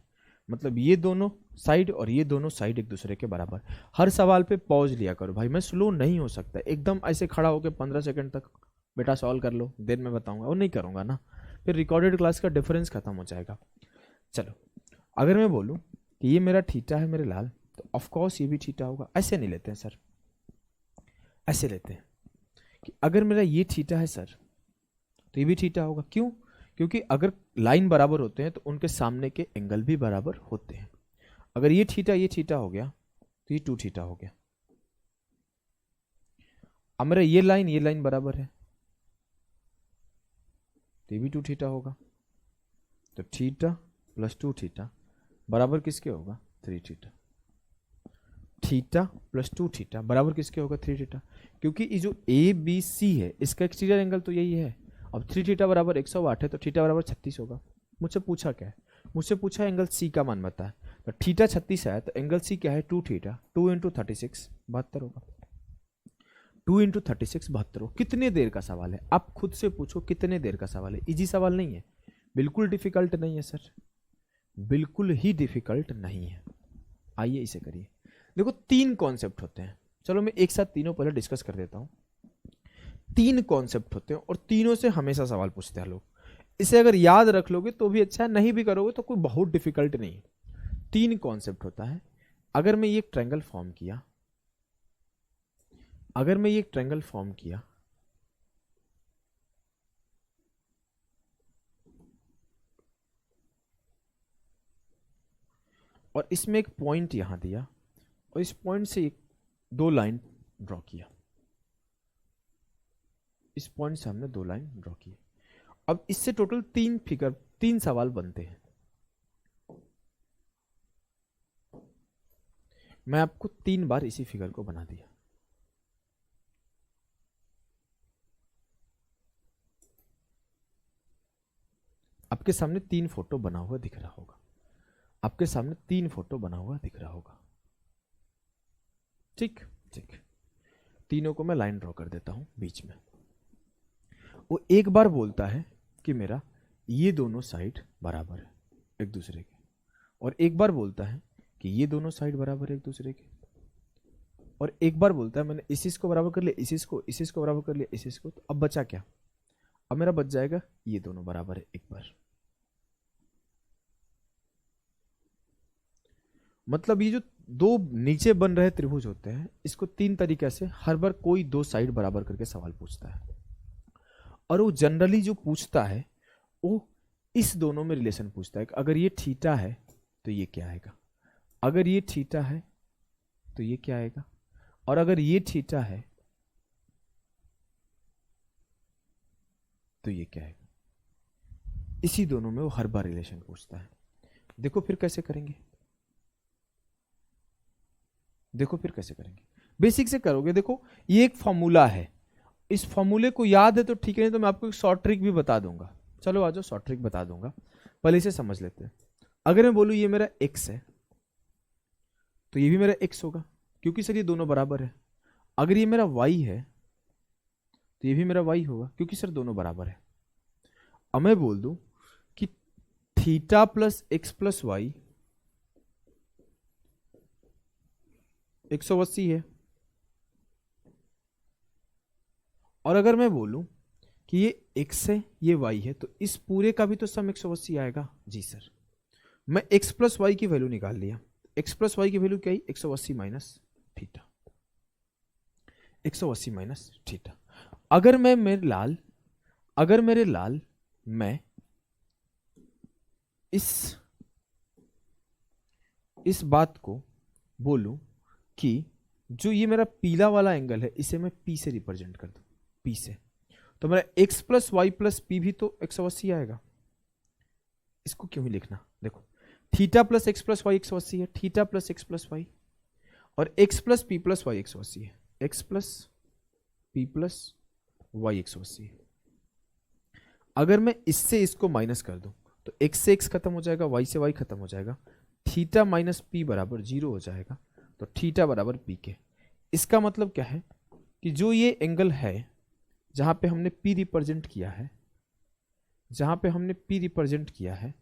मतलब ये दोनों साइड और ये दोनों साइड एक दूसरे के बराबर। हर सवाल पे पॉज लिया करो भाई, मैं स्लो नहीं हो सकता एकदम ऐसे खड़ा होकर 15 सेकंड तक बेटा सॉल्व कर लो, देन मैं बताऊंगा, वो नहीं करूंगा ना, फिर रिकॉर्डेड क्लास का डिफरेंस खत्म हो जाएगा। चलो अगर मैं बोलूं कि ये मेरा थीटा है मेरे लाल, तो ऑफ कोर्स ये भी थीटा होगा। ऐसे नहीं लेते हैं सर, ऐसे लेते हैं कि अगर मेरा ये थीटा है सर, तो ये भी थीटा होगा। क्यों? क्योंकि अगर लाइन बराबर होते हैं तो उनके सामने के एंगल भी बराबर होते हैं। अगर ये थीटा हो गया तो ये 2 थीटा हो गया। अब मेरा ये लाइन बराबर है तो ये भी 2 थीटा होगा। तो थीटा प्लस 2 थीटा बराबर किसके होगा? 3 थीटा। थीटा प्लस 2 थीटा बराबर किसके होगा? 3 थीटा। क्योंकि ये जो ए बी सी है इसका एक्सटीरियर एंगल तो यही है। अब 3 थीटा बराबर 108 है तो थीटा बराबर 36 होगा। मुझसे पूछा क्या है? मुझसे पूछा एंगल सी का मान बता है। तो थीटा 36 है तो एंगल सी क्या है? 2 थीटा। 2 इंटू 36 72 होगा। 2 इंटू 36 72 हो। कितने देर का सवाल है? आप खुद से पूछो कितने देर का सवाल है। इजी सवाल नहीं है, बिल्कुल डिफिकल्ट नहीं है सर, बिल्कुल ही डिफिकल्ट नहीं है। आइए इसे करिए। देखो 3 कॉन्सेप्ट होते हैं, चलो मैं एक साथ तीनों पहले डिस्कस कर देता हूं। 3 कॉन्सेप्ट होते हैं और तीनों से हमेशा सवाल पूछते हैं लोग। इसे अगर याद रख लोगे तो भी अच्छा है, नहीं भी करोगे तो कोई बहुत डिफिकल्ट नहीं है। 3 कॉन्सेप्ट होता है। अगर मैं ये ट्रायंगल फॉर्म किया, अगर मैं ये ट्रायंगल फॉर्म किया और इसमें एक पॉइंट यहां दिया और इस पॉइंट से एक 2 लाइन ड्रॉ किया, इस पॉइंट से हमने 2 लाइन ड्रॉ की। अब इससे टोटल 3 सवाल बनते हैं। मैं आपको 3 बार इसी फिगर को बना दिया। आपके सामने 3 फोटो बना हुआ दिख रहा होगा, आपके सामने 3 फोटो बना हुआ दिख रहा होगा। ठीक ठीक, तीनों को मैं लाइन ड्रॉ कर देता हूं बीच में। वो एक बार बोलता है कि मेरा ये दोनों साइड बराबर है एक दूसरे के, और एक बार बोलता है कि ये दोनों साइड बराबर है एक दूसरे के, और एक बार बोलता है मैंने इस को बराबर कर लिया, इस को बराबर कर लिया, इस को। तो अब बचा क्या? अब मेरा बच जाएगा ये दोनों बराबर है एक बार। मतलब ये जो 2 नीचे बन रहे त्रिभुज होते हैं इसको 3 तरीके से हर बार कोई 2 साइड बराबर करके सवाल पूछता है, और वो जनरली जो पूछता है वो इस दोनों में रिलेशन पूछता है। अगर ये थीटा है तो ये क्या आएगा, अगर ये थीटा है तो ये क्या आएगा, और अगर ये थीटा है तो ये क्या आएगा। इसी दोनों में वो हर बार रिलेशन पूछता है। देखो फिर कैसे करेंगे, देखो फिर कैसे करेंगे। बेसिक से करोगे। देखो ये एक फॉर्मूला है, इस फॉर्मूले को याद है तो ठीक है, नहीं तो मैं आपको एक शॉर्ट ट्रिक भी बता दूंगा। चलो आ जाओ, शॉर्ट ट्रिक बता दूंगा, पहले इसे समझ लेते हैं। अगर मैं बोलूं ये मेरा x है तो ये भी मेरा x होगा, क्योंकि सर ये दोनों बराबर है। अगर ये मेरा y है तो ये भी मेरा y होगा, क्योंकि सर दोनों बराबर है। अब मैं बोल दूं कि theta plus x plus Y 180 है, और अगर मैं बोलूं कि ये x है ये y है तो इस पूरे का भी तो सम 180 आएगा। जी सर, मैं x प्लस वाई की वैल्यू निकाल लिया। x प्लस वाई की वैल्यू क्या है? 180 माइनस थीटा, 180 माइनस थीटा। अगर मैं मेरे लाल, अगर मेरे लाल मैं इस बात को बोलूं कि जो ये मेरा पीला वाला एंगल है इसे मैं P से रिप्रेजेंट कर दूं, P से, तो मेरा x plus Y plus P भी तो 180 आएगा। इसको क्यों ही लिखना, देखो theta plus X plus Y 180 है, theta plus X plus Y, और x plus P plus Y 180 है, x plus P plus Y 180 है। अगर मैं इससे इसको माइनस कर दूं तो x से x खत्म हो जाएगा, y से y खत्म हो जाएगा, थीटा माइनस पी बराबर 0 हो जाएगा, तो थीटा बराबर पी के। इसका मतलब क्या है कि जो ये एंगल है जहां पे हमने p रिप्रेजेंट किया है, जहां पे हमने p रिप्रेजेंट किया है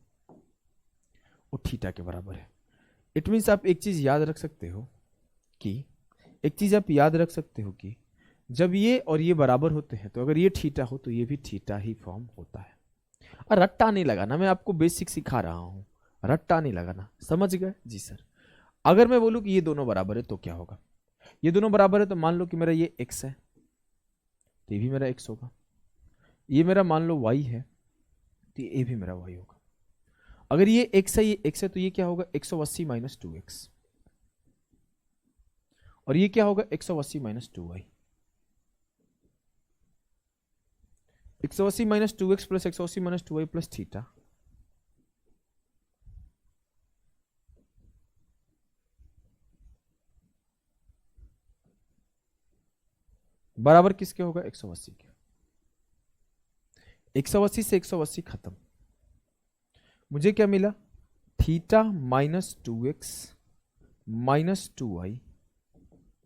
वो थीटा के बराबर है। इट मीन्स आप एक चीज याद रख सकते हो कि, एक चीज आप याद रख सकते हो कि जब ये और ये बराबर होते हैं तो अगर ये थीटा हो तो ये भी थीटा ही फॉर्म होता है। और रट्टा नहीं लगाना, मैं आपको बेसिक सिखा रहा हूं, रट्टा नहीं लगाना, समझ गए जी सर। अगर मैं बोलूं कि ये दोनों बराबर है तो क्या होगा, ये दोनों बराबर है तो मान लो कि मेरा ये x है तो ये भी मेरा x होगा, ये मेरा मान लो y है तो ये भी मेरा y होगा। अगर ये x है ये x है तो ये क्या होगा 180 माइनस 2x, और ये क्या होगा 180 minus 2y। 180 minus 2x plus 180 minus 2y plus theta बराबर किसके होगा 180 के। 180 से 180 खत्म, मुझे क्या मिला theta minus 2x minus 2y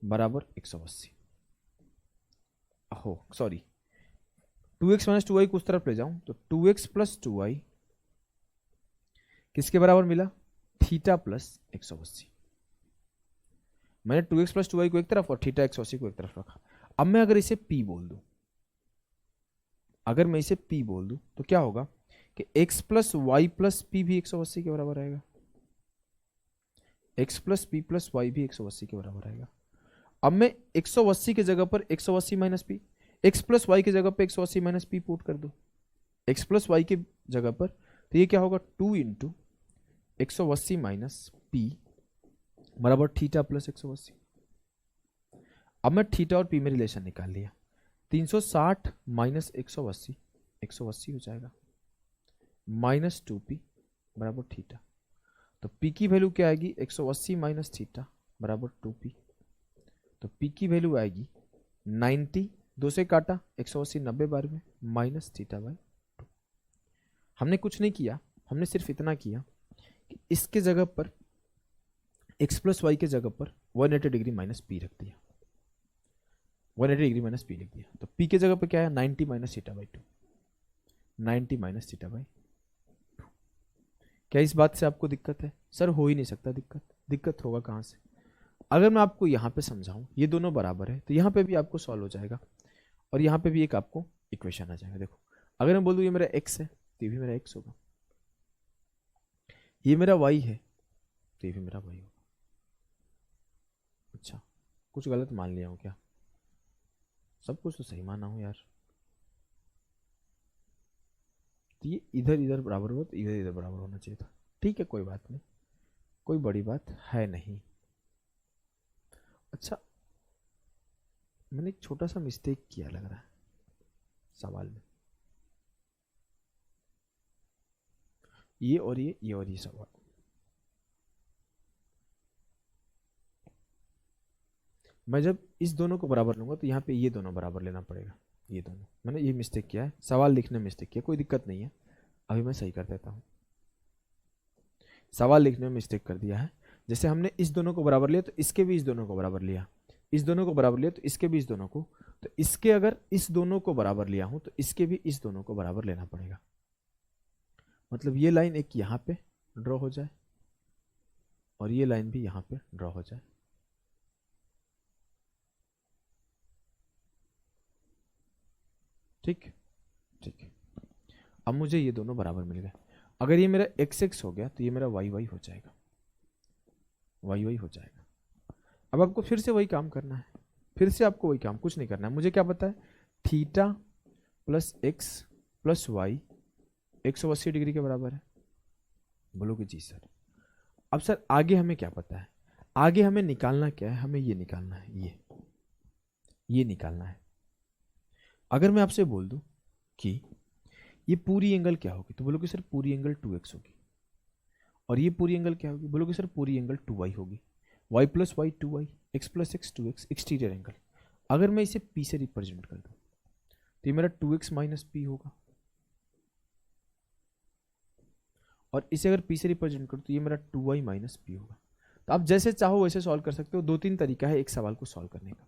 बराबर 180। हो सॉरी 2x माइनस 2y को उस तरफ ले जाऊं तो 2x प्लस 2y किसके बराबर मिला थीटा प्लस 180। मैंने 2x प्लस 2y को एक तरफ और थीटा 180 को एक तरफ रखा। अब मैं अगर इसे p बोल दूं, अगर मैं इसे p बोल दूं तो क्या होगा कि x plus Y plus P भी 180 के बराबर आएगा, x plus P plus Y भी 180 के बराबर आएगा। अब मैं 180 की जगह पर 180 minus P, x plus Y की जगह पर 180 माइनस पी पुट कर दो x प्लस वाई की जगह पर, तो ये क्या होगा 2 इंटू 180 माइनस पी बराबर थीटा प्लस 180। अब मैं थीटा और पी में रिलेशन निकाल लिया, 360 माइनस 180 180 हो जाएगा माइनस 2p बराबर थीटा। तो p की वैल्यू क्या आएगी 180 माइनस थीटा बराबर 2p, तो p की वैल्यू आएगी 90, 2 से काटा 180 90 बार में माइनस थीटा बाई 2। हमने कुछ नहीं किया, हमने सिर्फ इतना किया कि इसके जगह पर x प्लस वाई के जगह पर 180 डिग्री माइनस पी रख दिया, 180 डिग्री माइनस पी लिख दिया। तो p के जगह पर क्या है 90 minus theta by 2, 90 minus theta by 2। क्या इस बात से आपको दिक्कत है? सर हो ही नहीं सकता दिक्कत, दिक्कत होगा कहाँ से? अगर मैं आपको यहाँ पे समझाऊं ये दोनों बराबर है तो यहाँ पे भी आपको सॉल्व हो जाएगा और यहाँ पे भी एक आपको इक्वेशन आ जाएगा। देखो अगर मैं बोल दूं ये मेरा x है तो ये भी मेरा x होगा, ये मेरा y है तो ये भी मेरा y होगा। अच्छा कुछ गलत मान लिया हूँ क्या? सब कुछ तो सही माना हूँ यार। तो ये इधर इधर बराबर हो तो इधर इधर बराबर होना चाहिए था। ठीक है कोई बात नहीं, कोई बड़ी बात है नहीं। अच्छा मैंने एक छोटा सा मिस्टेक किया लग रहा है सवाल में, ये और ये सवाल। मैं जब इस दोनों को बराबर लूंगा तो यहाँ पे ये दोनों बराबर लेना पड़ेगा, ये दोनों। मैंने ये मिस्टेक किया है, सवाल लिखने में मिस्टेक किया, कोई दिक्कत नहीं है, अभी मैं सही कर देता हूँ। सवाल लिखने में मिस्टेक कर दिया है, जैसे हमने इस दोनों को बराबर लिया तो इसके भी इस दोनों को बराबर लिया, इस दोनों को बराबर लिया तो इसके भी इस दोनों को, तो इसके अगर इस दोनों को बराबर लिया हूं तो इसके भी इस दोनों को बराबर लेना पड़ेगा। मतलब ये लाइन एक यहाँ पे ड्रॉ हो जाए और ये लाइन भी यहाँ पे ड्रॉ हो जाए। ठीक ठीक, अब मुझे ये दोनों बराबर मिल गए। अगर ये मेरा एक्स एक्स हो गया तो ये मेरा वाई वाई हो जाएगा, वाई वाई हो जाएगा। अब आपको फिर से वही काम करना है, फिर से आपको वही काम, कुछ नहीं करना है। मुझे क्या पता है theta plus X plus Y 180 degree के बराबर है। बोलोगे जी सर। अब सर आगे हमें क्या पता है? आगे हमें निकालना क्या है? हमें ये निकालना है, ये निकालना है। अगर मैं आपसे बोल दूं कि ये पूरी एंगल क्या होगी तो बोलोगे सर पूरी एंगल 2x होगी, और ये पूरी एंगल क्या होगी? बोलोगे सर पूरी एंगल 2y होगी। y plus Y 2y, x plus X 2x exterior angle. अगर मैं इसे p से रिप्रेजेंट कर दूं तो ये मेरा 2x माइनस पी होगा, और इसे अगर p से रिप्रेजेंट करूं तो ये मेरा 2y माइनस पी होगा। तो आप जैसे चाहो वैसे सॉल्व कर सकते हो, 2-3 तरीका है एक सवाल को सॉल्व करने का,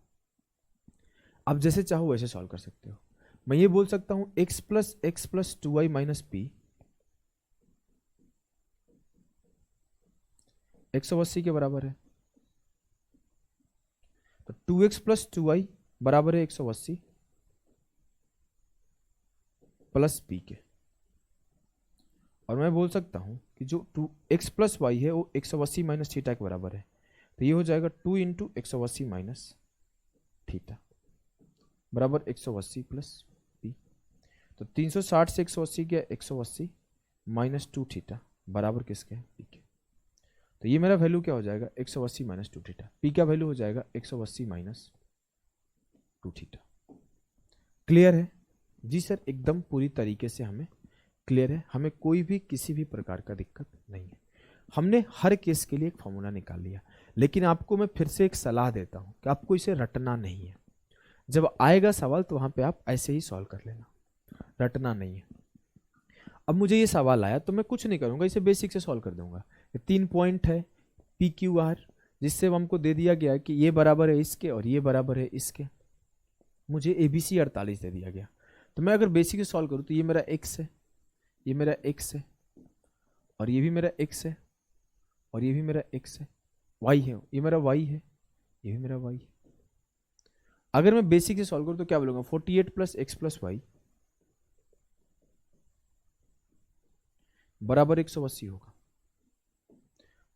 आप जैसे चाहो वैसे सॉल्व कर सकते हो। मैं ये बोल सकता हूं x plus 2y minus P 180 के बराबर है, तो 2x प्लस 2y बराबर है 180 प्लस पी के। और मैं बोल सकता हूँ कि जो 2x प्लस वाई है वो 180 माइनस थीटा के बराबर है, तो ये हो जाएगा 2 इंटू 180 माइनस थीटा बराबर 180 प्लस पी। तो 360 से 180 गया 180 माइनस 2 थीटा बराबर किसके, पी के। तो ये मेरा वैल्यू क्या हो जाएगा, 180 माइनस 2 थीटा। पी का वैल्यू हो जाएगा 180 माइनस 2 थीटा। क्लियर है जी सर? एकदम पूरी तरीके से हमें क्लियर है, हमें कोई भी किसी भी प्रकार का दिक्कत नहीं है। हमने हर केस के लिए एक फॉर्मूला निकाल लिया, लेकिन आपको मैं फिर से एक सलाह देता हूं कि आपको इसे रटना नहीं है। जब आएगा सवाल तो वहां पे आप ऐसे ही सॉल्व कर लेना, रटना नहीं है। अब मुझे ये सवाल आया तो मैं कुछ नहीं करूंगा, इसे बेसिक से सॉल्व कर दूंगा। 3 पॉइंट है पी क्यू आर, जिससे हमको दे दिया गया कि ये बराबर है इसके और ये बराबर है इसके। मुझे ABC 48 दे दिया गया, तो मैं अगर बेसिक से सॉल्व करूँ तो ये मेरा x है, ये मेरा x है, और ये भी मेरा x है, और ये भी मेरा x है, y है, ये मेरा y है, ये भी मेरा y है। अगर मैं बेसिक से सॉल्व करूँ तो क्या बोलूँगा, 48 प्लस x प्लस वाई बराबर 180 होगा।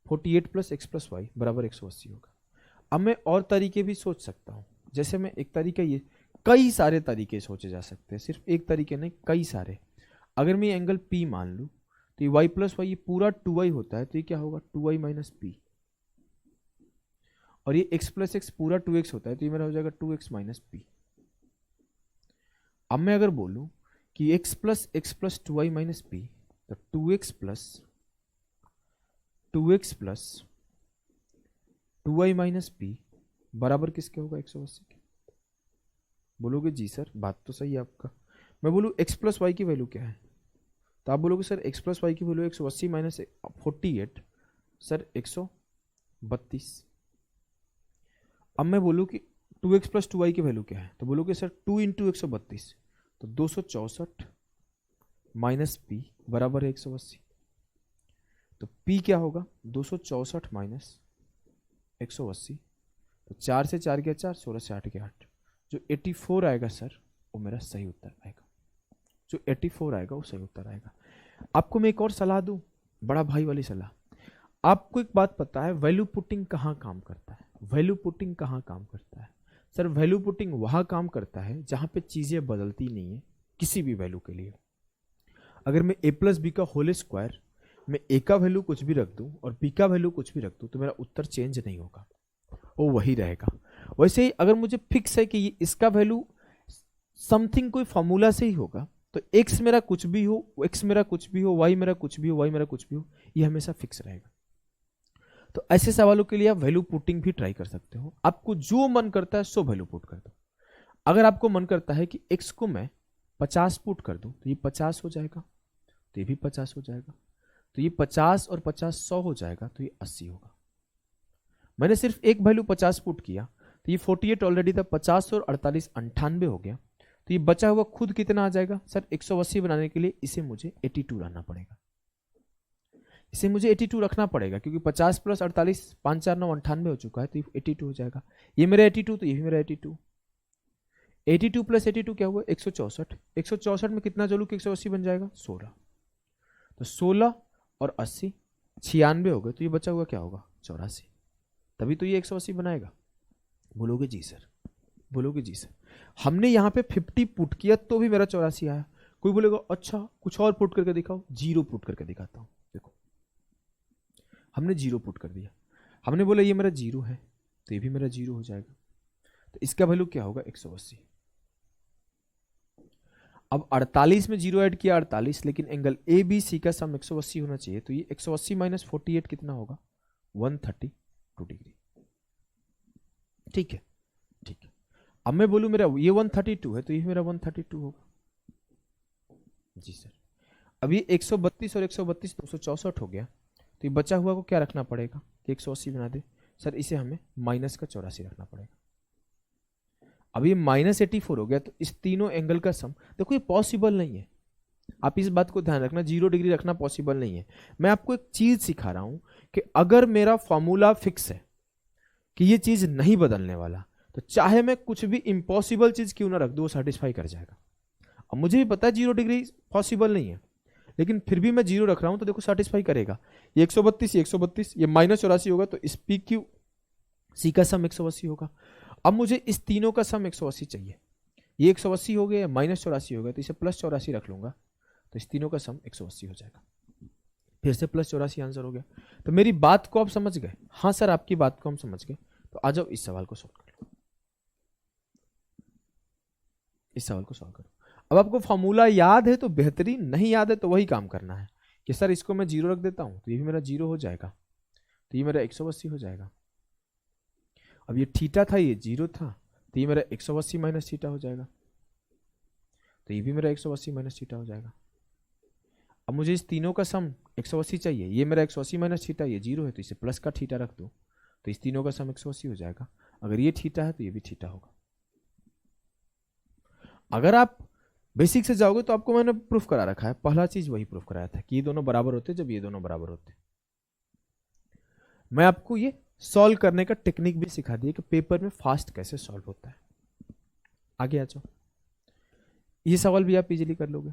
48 प्लस x प्लस वाई बराबर 180 होगा। अब मैं और तरीके भी सोच सकता हूँ, जैसे मैं एक तरीका, ये कई सारे तरीके सोचे जा सकते हैं, सिर्फ एक तरीके नहीं, कई सारे। अगर मैं एंगल P मान लूँ तो ये y प्लस वाई ये पूरा 2y होता है, तो ये क्या होगा 2y माइनस पी। और ये x प्लस एक्स पूरा 2x होता है, तो ये मेरा हो जाएगा 2x माइनस पी। अब मैं अगर बोलूँ कि x plus X plus 2y minus P, तो 2x plus 2y minus P बराबर किसके होगा, 180 के। बोलोगे जी सर बात तो सही है आपका। मैं बोलूँ x प्लस वाई की वैल्यू क्या है, तो आप बोलोगे सर x प्लस वाई की वैल्यू 180 माइनस 48, सर 132। अब मैं बोलूँ कि 2x प्लस 2y की वैल्यू क्या है, तो बोलोगे सर 2 इंटू 132, तो 264 माइनस पी बराबर है 180। तो p क्या होगा, 264 माइनस 180, तो 4 से 4 गया 4, 16 से 8 गया 8, जो 84 आएगा सर वो मेरा सही उत्तर आएगा। जो 84 आएगा वो सही उत्तर आएगा। आपको मैं एक और सलाह दूं, बड़ा भाई वाली सलाह। आपको एक बात पता है वैल्यू पुटिंग कहाँ काम करता है? वैल्यू पुटिंग कहाँ काम करता है सर? वैल्यू पुटिंग वहाँ काम करता है जहाँ पे चीज़ें बदलती नहीं है किसी भी वैल्यू के लिए। अगर मैं a प्लस बी का होल स्क्वायर में a का वैल्यू कुछ भी रख दूं और b का वैल्यू कुछ भी रख दूं, तो मेरा उत्तर चेंज नहीं होगा, वो वही रहेगा। वैसे ही अगर मुझे फिक्स है कि ये इसका वैल्यू समथिंग कोई फॉर्मूला से ही होगा, तो x मेरा कुछ भी हो, x मेरा कुछ भी हो, y मेरा कुछ भी हो, y मेरा कुछ भी हो, ये हमेशा फिक्स रहेगा। तो ऐसे सवालों के लिए आप वैल्यू पुटिंग भी ट्राई कर सकते हो। आपको जो मन करता है सो वैल्यू पुट कर दो। अगर आपको मन करता है कि x को मैं 50 पुट कर दूं, तो ये 50 हो जाएगा, तो ये भी 50 हो जाएगा, तो ये 50 और 50 100 हो जाएगा, तो ये 80 होगा। मैंने सिर्फ एक वैल्यू 50 पुट किया, तो ये 48 ऑलरेडी था, 50 और 48 98 हो गया, तो ये बचा हुआ खुद कितना आ जाएगा सर? 180 बनाने के लिए इसे मुझे 82 रखना पड़ेगा, इसे मुझे 82 रखना पड़ेगा, क्योंकि 50 प्लस 48 5 4 9 98 हो चुका है, तो ये 82 हो जाएगा। ये मेरा 82, तो ये भी मेरा 82। 82 प्लस 82 क्या हुआ? 164। 164 में कितना जोड़ू कि 180 बन जाएगा? 16। तो 16 और 80 96 हो गए, तो ये बचा हुआ क्या होगा? 84। तभी तो ये 180 बनाएगा। बोलोगे जी सर, बोलोगे जी सर हमने यहाँ पे 50 पुट किया तो भी मेरा 84 आया। कोई बोलेगा अच्छा कुछ और पुट करके दिखाओ, 0 पुट करके दिखाता हूँ। देखो हमने 0 पुट कर दिया, हमने बोला ये मेरा 0 है, तो ये भी मेरा 0 हो जाएगा, तो इसका वैल्यू क्या होगा? 180। अब 48 में 0 ऐड किया 48, लेकिन एंगल ए बी सी का सम 180 होना चाहिए, तो ये 180 माइनस 48 कितना होगा? 132 डिग्री। ठीक है, ठीक है। अब मैं बोलूं मेरा ये 132 है, तो ये मेरा 132 होगा। जी सर। अब ये 132 और 132 264 हो गया, तो ये बचा हुआ को क्या रखना पड़ेगा कि 180 बना दे? सर इसे हमें माइनस का 84 रखना पड़ेगा। अब ये माइनस 84 हो गया, तो इस तीनों एंगल का सम, देखो ये पॉसिबल नहीं है, आप इस बात को ध्यान रखना, 0 डिग्री रखना पॉसिबल नहीं है। मैं आपको एक चीज सिखा रहा हूं कि अगर मेरा फॉर्मूला फिक्स है कि ये चीज नहीं बदलने वाला, तो चाहे मैं कुछ भी इम्पॉसिबल चीज क्यों ना रख दूं, वो सेटिस्फाई कर जाएगा। अब मुझे भी पता है 0 डिग्री पॉसिबल नहीं है, लेकिन फिर भी मैं जीरो रख रहा हूं तो देखो सेटिस्फाई करेगा। ये 132, ये 132, ये -84 होगा तो इस पी क्यू सी का सम 180 होगा। अब मुझे इस तीनों का सम 180 चाहिए। ये 180 हो गया, -84 हो गया, तो इसे +84 रख लूंगा तो इस तीनों का सम 180 हो जाएगा। फिर से +84 आंसर हो गया। तो मेरी बात को आप समझ गए? हाँ सर, आपकी बात को हम समझ गए। तो आ जाओ इस सवाल को सॉल्व कर लो। इस सवाल को सॉल्व करो। अब आपको फॉर्मूला याद है तो बेहतरीन, नहीं याद है तो वही काम करना है कि सर इसको मैं 0 रख देता हूं तो ये भी मेरा 0 हो जाएगा, तो ये मेरा 180 हो जाएगा। अब ये थीटा था, ये 0 था, तो ये मेरा 180 माइनस थीटा हो जाएगा, तो ये भी मेरा 180 माइनस थीटा हो जाएगा। अब मुझे इस तीनों का सम 180 चाहिए। ये मेरा 180 माइनस थीटा, ये 0 है तो इसे प्लस का थीटा रख दो तो इस तीनों का सम 180 हो जाएगा। अगर ये थीटा है तो ये भी थीटा होगा। अगर आप बेसिक से जाओगे तो आपको मैंने प्रूफ करा रखा है, पहला चीज वही प्रूफ कराया था कि ये दोनों बराबर होते जब ये दोनों बराबर होते। मैं आपको ये सॉल्व करने का टेक्निक भी सिखा दिया कि पेपर में फास्ट कैसे सॉल्व होता है। आगे आ जाओ, ये सवाल भी आप इजीली कर लोगे।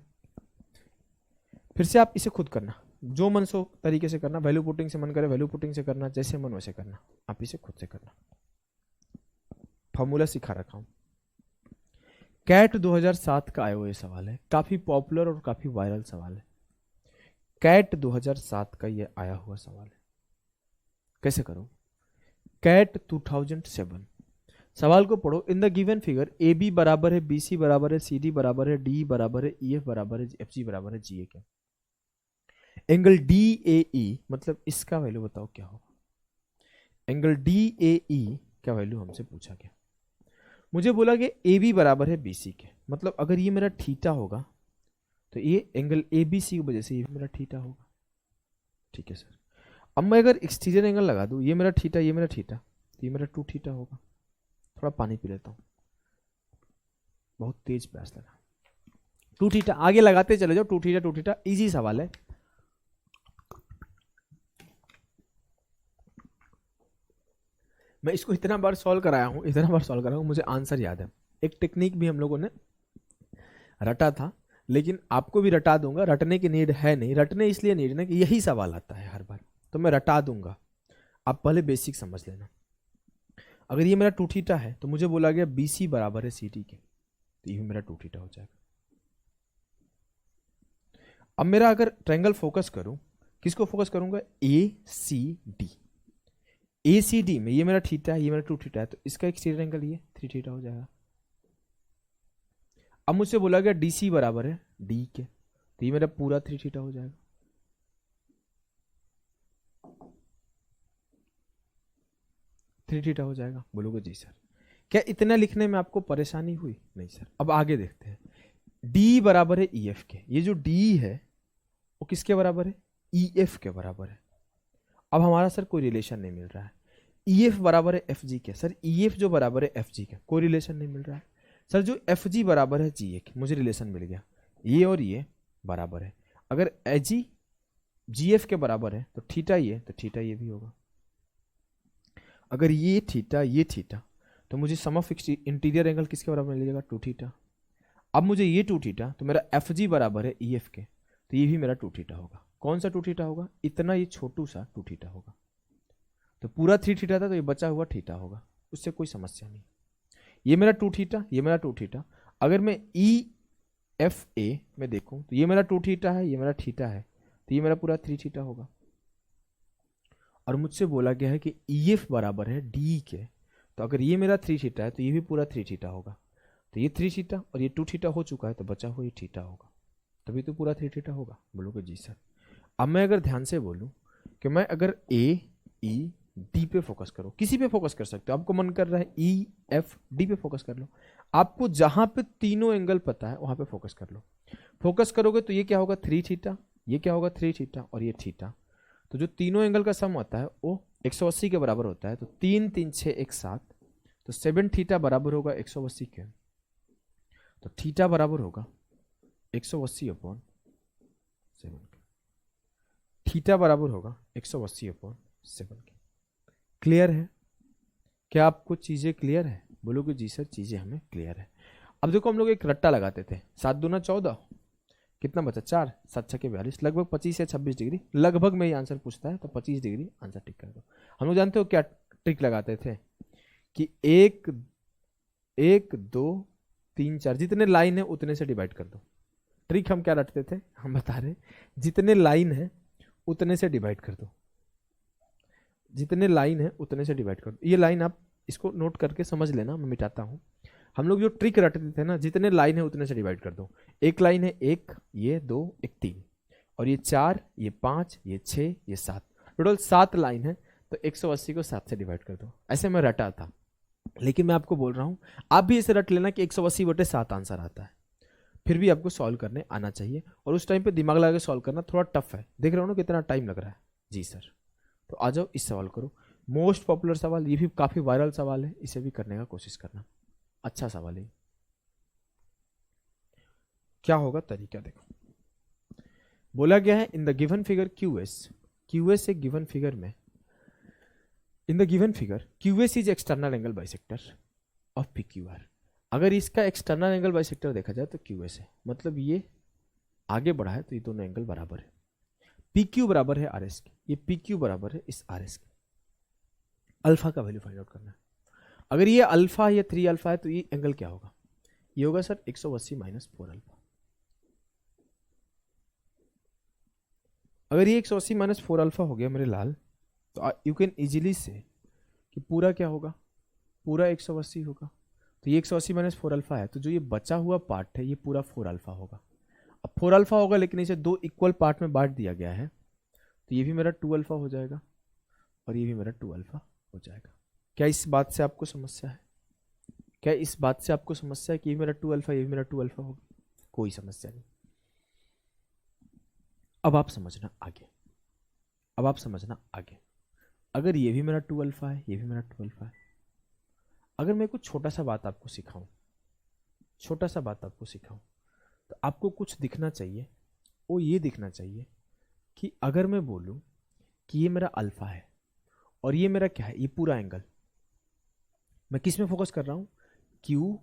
फिर से आप इसे खुद करना, जो मन सो तरीके से करना, वैल्यू पुटिंग से मन करे वैल्यू पुटिंग से करना, जैसे मन वैसे करना, आप इसे खुद से करना। फॉर्मूला सिखा रखा हूं। कैट 2007 का आया हुआ ये सवाल है, काफी पॉपुलर और काफी वायरल सवाल है। कैट 2007 का ये आया हुआ सवाल है। कैसे करो? कैट 2007 सवाल को पढ़ो। In the given figure A B बराबर है, बी सी बराबर है, सी डी बराबर है, डी बराबर है, ई एफ बराबर है, एफ जी बराबर है, जी ए क्या? एंगल डी ए ई मतलब इसका वैल्यू बताओ क्या होगा? एंगल डी ए ई का वैल्यू हमसे पूछा गया। मुझे बोला कि ए बी बराबर है बी सी के, मतलब अगर ये मेरा थीटा होगा तो ये एंगल ए बी सी की वजह से ये मेरा थीटा होगा। ठीक है सर। अब मैं अगर एक्सटीरियर एंगल लगा दूं, ये मेरा थीटा, ये मेरा थीटा, तो ये मेरा 2 थीटा होगा। थोड़ा पानी पी लेता हूं, बहुत तेज प्यास लगा। 2 थीटा आगे लगाते चले जाओ, 2 थीटा 2 थीटा, इजी सवाल है। मैं इसको इतना बार सॉल्व कराया हूं, इतना बार सॉल्व कराया हूं, मुझे आंसर याद है। एक टेक्निक भी हम लोगों ने रटा था, लेकिन आपको भी रटा दूंगा। रटने की नीड है नहीं, रटने इसलिए नीड नहीं कि यही सवाल आता है हर बार, तो मैं रटा दूंगा। आप पहले बेसिक समझ लेना। अगर ये मेरा 2 थीटा है तो मुझे बोला गया बी सी बराबर है सी टी के, तो ये भी मेरा 2 थीटा हो जाएगा। अब मेरा अगर ट्रायंगल फोकस करूं, किसको फोकस करूंगा? ए सी डी। ए सी डी में ये मेरा थीटा है, ये मेरा 2 थीटा है, तो इसका एक्सटीरियर एंगल ये 3 थीटा हो जाएगा। अब मुझसे बोला गया डी सी बराबर है डी के, तो ये मेरा पूरा 3 थीटा हो जाएगा। थ्री थीटा हो जाएगा। बोलोगे जी सर क्या इतना लिखने में आपको परेशानी हुई? नहीं सर। अब आगे देखते हैं। डी बराबर है ई एफ के, ये जो डी है वो किसके बराबर है? ई एफ के बराबर है। अब हमारा सर कोई रिलेशन नहीं मिल रहा है। ई एफ बराबर है एफ जी के, सर ई एफ जो बराबर है एफ जी के, कोई रिलेशन नहीं मिल रहा है। सर जो एफ जी बराबर है जी ए के, मुझे रिलेशन मिल गया, ये और ये बराबर है। अगर ए जी जी एफ के बराबर है तो थीटा ये, तो थीटा ये भी होगा। अगर ये थीटा तो मुझे सम ऑफ इंटीरियर एंगल किसके बराबर मिलेगा? 2 थीटा। अब मुझे ये 2 थीटा, तो मेरा एफ जी बराबर है ई एफ के, तो ये भी मेरा 2 थीटा होगा। कौन सा 2 थीटा होगा? इतना ये छोटू सा 2 थीटा होगा। तो पूरा 3 थीटा था तो ये बचा हुआ थीटा होगा, उससे कोई समस्या नहीं। ये मेरा 2 थीटा, ये मेरा 2 थीटा। अगर मैं ई एफ ए में देखूं तो ये मेरा 2 थीटा है, ये मेरा थीटा है, तो ये मेरा पूरा 3 थीटा होगा। और मुझसे बोला गया है कि ई एफ बराबर है डी के, तो अगर ये मेरा 3 थीटा है तो ये भी पूरा 3 थीटा होगा। तो ये 3 थीटा और ये 2 थीटा हो चुका है, तो बचा हुआ ये थीटा होगा, तभी तो पूरा 3 थीटा होगा। बोलोगे जी सर। अब मैं अगर ध्यान से बोलूं कि मैं अगर ए ई डी पे फोकस करो, किसी पे फोकस कर सकते हो, आपको मन कर रहा है ई एफ डी पे फोकस कर लो। आपको जहां पे तीनों एंगल पता है वहां पे फोकस कर लो। फोकस करोगे तो ये क्या होगा? 3 थीटा, ये क्या होगा? 3 थीटा और ये थीटा। तो जो तीनों एंगल का सम होता है वो 180 के बराबर होता है। तो 3 3 6 1 7, तो 7 थीटा बराबर होगा 180 के। तो थीटा बराबर होगा 180/7 के। थीटा बराबर होगा 180/7 के। क्लियर है? क्या आपको चीजें क्लियर है? बोलोगे जी सर चीजें हमें क्लियर है। अब देखो हम लोग एक रट्टा लगाते थे, 7 दूना 14, कितना बचा 4, 7 छक्के 42, लगभग 25 या 26 डिग्री, लगभग में ये आंसर पूछता है तो 25 डिग्री आंसर टिक कर दो। हम लोग जानते हो क्या ट्रिक लगाते थे कि 1 2 3 4 जितने लाइन है उतने से डिवाइड कर दो। ट्रिक हम क्या रटते थे, हम बता रहे जितने लाइन है उतने से डिवाइड कर दो, जितने लाइन है उतने से डिवाइड कर दो। ये लाइन आप इसको नोट करके समझ लेना, मैं मिटाता हूँ। हम लोग जो ट्रिक रटते थे ना, जितने लाइन है उतने से डिवाइड कर दो। एक लाइन है 1, ये 2, एक 3, और ये 4, ये 5, ये 6, ये 7, टोटल 7 लाइन है, तो 180 को 7 से डिवाइड कर दो। ऐसे मैं रटा था, लेकिन मैं आपको बोल रहा हूँ आप भी इसे रट लेना कि 180/7 आंसर आता है। फिर भी आपको सॉल्व करने आना चाहिए, और उस टाइम पे दिमाग लगा के सॉल्व करना थोड़ा टफ है। देख रहे हो ना कितना टाइम लग रहा है। जी सर, तो आ जाओ इस सवाल करो। मोस्ट पॉपुलर सवाल, ये भी काफी वायरल सवाल है, इसे भी करने का कोशिश करना। अच्छा सवाल है। क्या होगा तरीका देखो, बोला गया है इन द गिवन फिगर QS एक गिवन फिगर में, इन the given figure QS is external angle bisector of PQR। अगर इसका एक्सटर्नल एंगल बाइसेक्टर देखा जाए तो QS है, मतलब ये आगे बढ़ा है तो ये दोनों एंगल बराबर है। PQ बराबर है RS के, ये PQ बराबर है इस RS के। अल्फा का वैल्यू फाइंड आउट करना है। अगर ये अल्फा या 3 अल्फा है तो ये एंगल क्या होगा, ये होगा सर 180 - 4 अल्फा। अगर ये 180 - 4 अल्फा हो गया मेरे लाल, तो यू कैन इजीली से कि पूरा क्या होगा, पूरा 180 होगा। तो ये 180 - 4 अल्फा है, तो जो ये बचा हुआ पार्ट है ये पूरा 4 अल्फा होगा। अब 4 अल्फा होगा, लेकिन इसे 2 इक्वल पार्ट में बांट दिया गया है, तो ये भी मेरा 2 अल्फा हो जाएगा और ये भी मेरा 2 अल्फा हो जाएगा। क्या इस बात से आपको समस्या है? क्या इस बात से आपको समस्या है कि ये मेरा 2 अल्फा, ये भी मेरा 2 अल्फा होगा? कोई समस्या नहीं। अब आप समझना आगे, अब आप समझना आगे। अगर ये भी मेरा 2 अल्फा है, ये भी मेरा 2 अल्फा है, अगर मैं कुछ छोटा सा बात आपको सिखाऊं, छोटा सा बात आपको सिखाऊं, तो आपको कुछ दिखना चाहिए, वो ये दिखना चाहिए कि अगर मैं बोलूं कि ये मेरा अल्फा है और ये मेरा क्या है, ये पूरा एंगल, मैं किस में फोकस कर रहा हूं, QSP,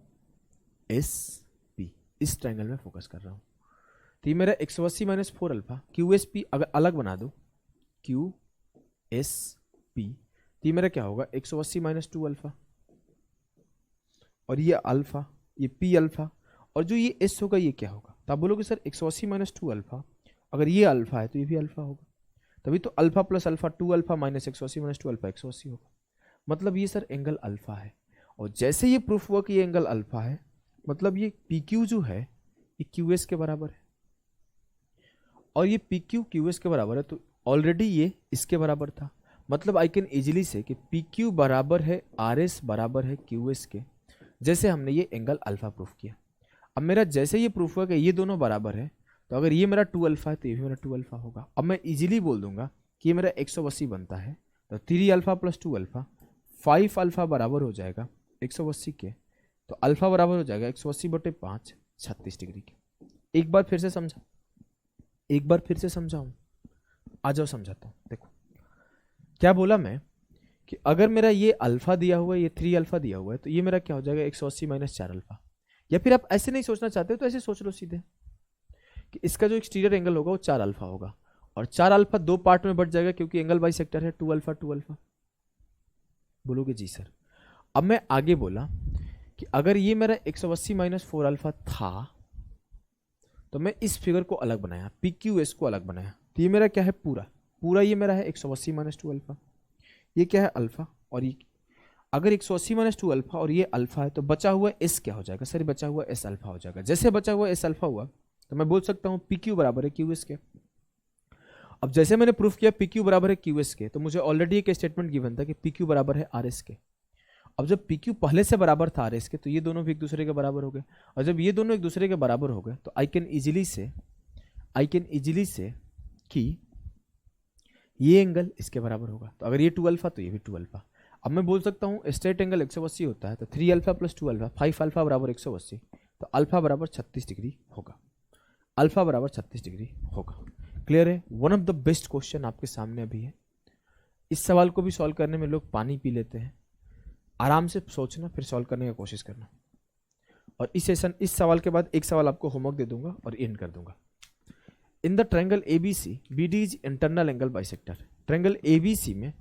इस ट्रायंगल में फोकस कर रहा हूं। तो ये मेरा 180 - 4 अल्फा, QSP अगर अलग बना दो QSP, तो ये मेरा क्या होगा 180 - 2 अल्फा, और ये अल्फा, ये P अल्फा, और जो ये S होगा ये क्या होगा। तो आप बोलोगे सर 180 - 2 अल्फा, अगर ये अल्फा है तो ये भी अल्फा होगा, तभी तो alpha plus alpha 2 alpha minus 180 - 2 alpha 180 होगा। मतलब ये सर एंगल अल्फा है, और जैसे ये प्रूफ हुआ कि ये एंगल अल्फा है, मतलब ये PQ जो है ये QS के बराबर है, और ये PQ QS के बराबर है, तो ऑलरेडी ये इसके बराबर था। मतलब आई कैन इजीली से कि PQ बराबर है RS बराबर है QS के, जैसे हमने ये एंगल अल्फा प्रूफ किया। अब मेरा जैसे ये प्रूफ हुआ कि ये दोनों बराबर है, तो अगर ये मेरा 2 अल्फा है तो ये भी मेरा 2 अल्फा होगा। अब मैं इजीली बोल दूंगा कि ये मेरा 180 बनता है, तो 3 अल्फा प्लस 2 अल्फा 5 अल्फा बराबर हो जाएगा 180 के, तो अल्फा बराबर हो जाएगा 180/5 36 डिग्री के। एक बार फिर से समझा, एक बार फिर से समझाऊं, आ जाओ समझाता हूं। देखो क्या बोला मैं कि अगर मेरा ये अल्फा दिया हुआ है, ये 3 अल्फा दिया हुआ है, तो ये मेरा क्या हो जाएगा 180 - 4 अल्फा। या फिर आप ऐसे नहीं सोचना चाहते हो तो ऐसे सोच लो सीधे कि इसका जो एक्सटीरियर एंगल होगा वो 4 अल्फा होगा, और 4 अल्फा 2 पार्ट में बढ़ जाएगा क्योंकि एंगल बाई सेक्टर है 2 अल्फा 2 अल्फा। बोलोगे जी सर। अब मैं आगे बोला कि अगर ये मेरा 180 - 4 अल्फा था, तो मैं इस फिगर को अलग बनाया, PQS को अलग बनाया, तो ये मेरा क्या है पूरा, पूरा ये मेरा है 180 - 2 अल्फा, ये क्या है अल्फा, और ये अगर 180 - 2 अल्फा और ये अल्फा है, तो बचा हुआ S क्या हो जाएगा सर, बचा हुआ S अल्फा हो जाएगा। जैसे बचा हुआ S अल्फा हुआ तो मैं बोल सकता हूँ PQ बराबर है QS के। अब जैसे मैंने प्रूफ किया PQ बराबर है QS के, तो मुझे ऑलरेडी एक स्टेटमेंट गिवन था कि PQ बराबर है RS के। अब जब PQ पहले से बराबर था RS के, तो ये दोनों भी एक दूसरे के बराबर हो गए, और जब ये दोनों एक दूसरे के बराबर हो गए, तो आई कैन इजीली से कि ये एंगल इसके बराबर होगा। तो अगर ये 2 अल्फा तो ये भी 2 अल्फा। अब मैं बोल सकता हूँ स्ट्रेट एंगल 180 होता है, तो 3 अल्फा प्लस 2 अल्फा 5 अल्फा बराबर 180, तो अल्फा बराबर 36 डिग्री होगा, अल्फा बराबर 36 डिग्री होगा। क्लियर है? One of the best question आपके सामने अभी है। इस सवाल को भी सॉल्व करने में लोग पानी पी लेते हैं। आराम से सोचना, फिर सॉल्व करने की कोशिश करना। और इस सवाल के बाद एक सवाल आपको होमवर्क दे दूंगा और एंड कर दूंगा। In the triangle ABC BD is internal angle bisector. Triangle ABC में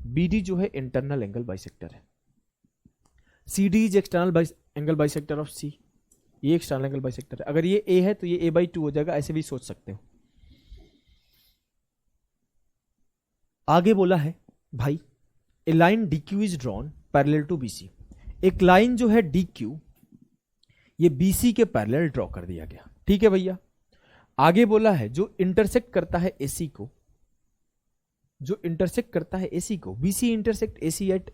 बीडी जो है इंटरनल एंगल बाइसेक्टर है। CD is external angle bisector of C, ये एक्सटर्नल एंगल बाइसेक्टर है। अगर ये ए है तो ये a/2 हो जाएगा, ऐसे भी सोच सकते हो। आगे बोला है भाई a line DQ is drawn parallel to BC। एक लाइन जो है DQ ये BC के पैरेलल ड्रॉ कर दिया गया, ठीक है भैया। आगे बोला है जो इंटरसेक्ट करता है AC को, जो इंटरसेक्ट करता है AC को, BC intersect AC at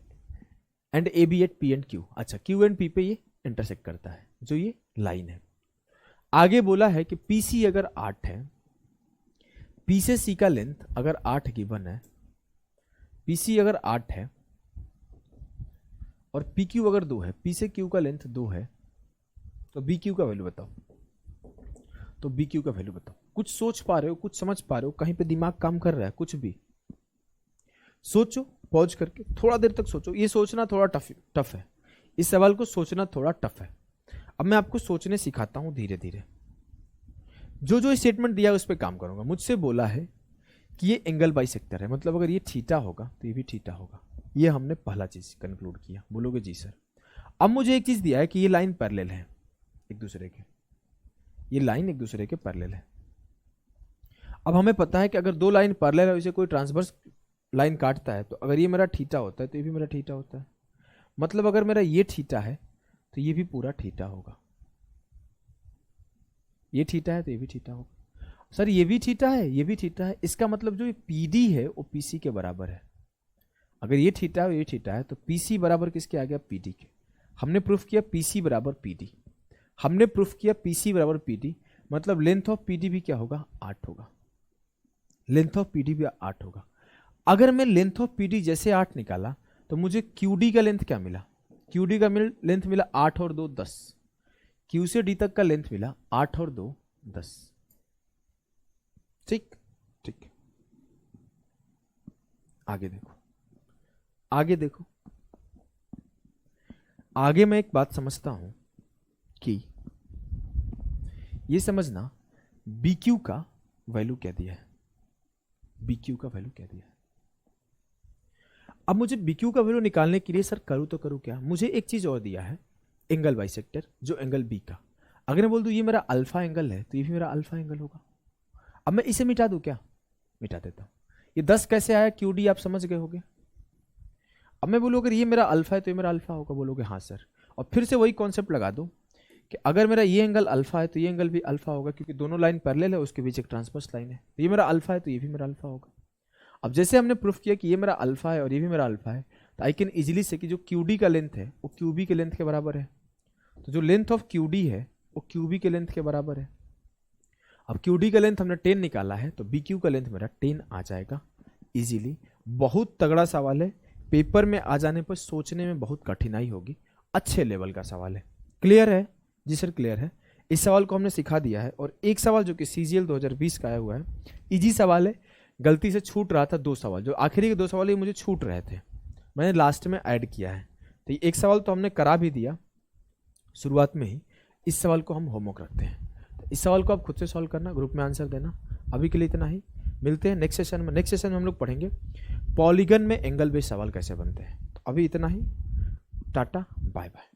and AB at P and Q। अच्छा, Q एंड P पे ये इंटरसेक्ट करता है, जो ये लाइन है। आगे बोला है कि PC अगर 8 है, P से C का लेंथ अगर 8 गिवन है, PC अगर 8 है और PQ अगर 2 है, P से Q का लेंथ 2 है, तो BQ का वैल्यू बताओ। तो BQ का वैल्यू बताओ। कुछ सोच पा रहे हो, कुछ समझ पा रहे हो, कहीं पे दिमाग काम कर रहा है, कुछ भी सोचो, पॉज करके थोड़ा देर तक सोचो। ये सोचना थोड़ा टफ है, इस सवाल को सोचना थोड़ा टफ है। अब मैं आपको सोचने सिखाता हूं धीरे धीरे। जो जो स्टेटमेंट दिया उस पर काम करूंगा। मुझसे बोला है कि ये एंगल बाइसेक्टर है, मतलब अगर ये थीटा होगा तो ये भी थीटा होगा। ये हमने पहला चीज कंक्लूड किया। बोलोगे जी सर। अब मुझे एक चीज दिया है कि ये लाइन पैरेलल है एक दूसरे के, ये लाइन एक दूसरे के पैरेलल है। अब हमें पता है कि अगर दो लाइन पैरेलल है, इसे कोई ट्रांसवर्स लाइन काटता है, तो अगर ये मेरा थीटा होता है तो ये भी मेरा थीटा होता है। मतलब अगर मेरा ये थीटा है तो ये भी पूरा थीटा होगा। ये थीटा है तो ये भी थीटा होगा। सर ये भी थीटा है, ये भी थीटा है, इसका मतलब जो ये PD है वो PC के बराबर है। अगर ये थीटा है, ये थीटा है, तो PC बराबर किसके आ गया? PD के। हमने प्रूफ किया PC बराबर PD। हमने प्रूफ किया PC बराबर PD, मतलब लेंथ ऑफ PD भी क्या होगा? 8 होगा। लेंथ ऑफ PD भी 8 होगा। अगर मैं लेंथ ऑफ PD जैसे 8 निकाला तो मुझे QD का लेंथ क्या मिला? QD का लेंथ मिला 8 और 2 10। Q से D तक का लेंथ मिला 8 और 2 10। ठीक ठीक। आगे देखो, आगे देखो। आगे मैं एक बात समझता हूं कि ये समझना BQ का वैल्यू क्या दिया है। BQ का वैल्यू क्या दिया है। अब मुझे BQ का वैल्यू निकालने के लिए सर करूं तो करूं क्या? मुझे एक चीज और दिया है, एंगल बाइसेक्टर, जो एंगल B का। अगर मैं बोल दूं ये मेरा अल्फा एंगल है, तो ये भी मेरा अल्फा एंगल होगा। अब मैं इसे मिटा दूं क्या? मिटा देता हूं। ये 10 कैसे आया? QD आप समझ गए होगे। अब मैं बोलूं अगर ये मेरा अल्फा है तो ये मेरा अल्फा होगा। बोलोगे हाँ सर। और फिर से वही कॉन्सेप्ट लगा दो कि अगर मेरा ये एंगल अल्फा है तो ये एंगल भी अल्फा होगा, क्योंकि दोनों लाइन पैरेलल है, उसके बीच एक ट्रांसवर्स लाइन है। तो ये मेरा अल्फा है तो ये भी मेरा अल्फा होगा। अब जैसे हमने प्रूफ किया कि ये मेरा अल्फा है और ये भी मेरा अल्फा है, तो आई कैन इजीली से कि जो QD का लेंथ है वो QB के लेंथ के बराबर है। तो जो लेंथ ऑफ QD है वो QB के लेंथ के बराबर है। अब QD का लेंथ हमने 10 निकाला है, तो BQ का लेंथ मेरा 10 आ जाएगा इजीली। बहुत तगड़ा सवाल है, पेपर में आ जाने पर सोचने में बहुत कठिनाई होगी। अच्छे लेवल का सवाल है। क्लियर है? जी सर क्लियर है। इस सवाल को हमने सिखा दिया है। और एक सवाल जो कि CGL 2020 का आया हुआ है, इजी सवाल है, गलती से छूट रहा था। 2 सवाल, जो आखिरी के 2 सवाल ये मुझे छूट रहे थे, मैंने लास्ट में ऐड किया है। तो एक सवाल तो हमने करा भी दिया शुरुआत में ही। इस सवाल को हम होमवर्क रखते हैं। तो इस सवाल को आप खुद से सॉल्व करना, ग्रुप में आंसर देना। अभी के लिए इतना ही, मिलते हैं नेक्स्ट सेशन में। नेक्स्ट सेशन में हम लोग पढ़ेंगे पॉलीगन में एंगल बेस्ड सवाल कैसे बनते हैं। तो अभी इतना ही, टाटा बाय बाय।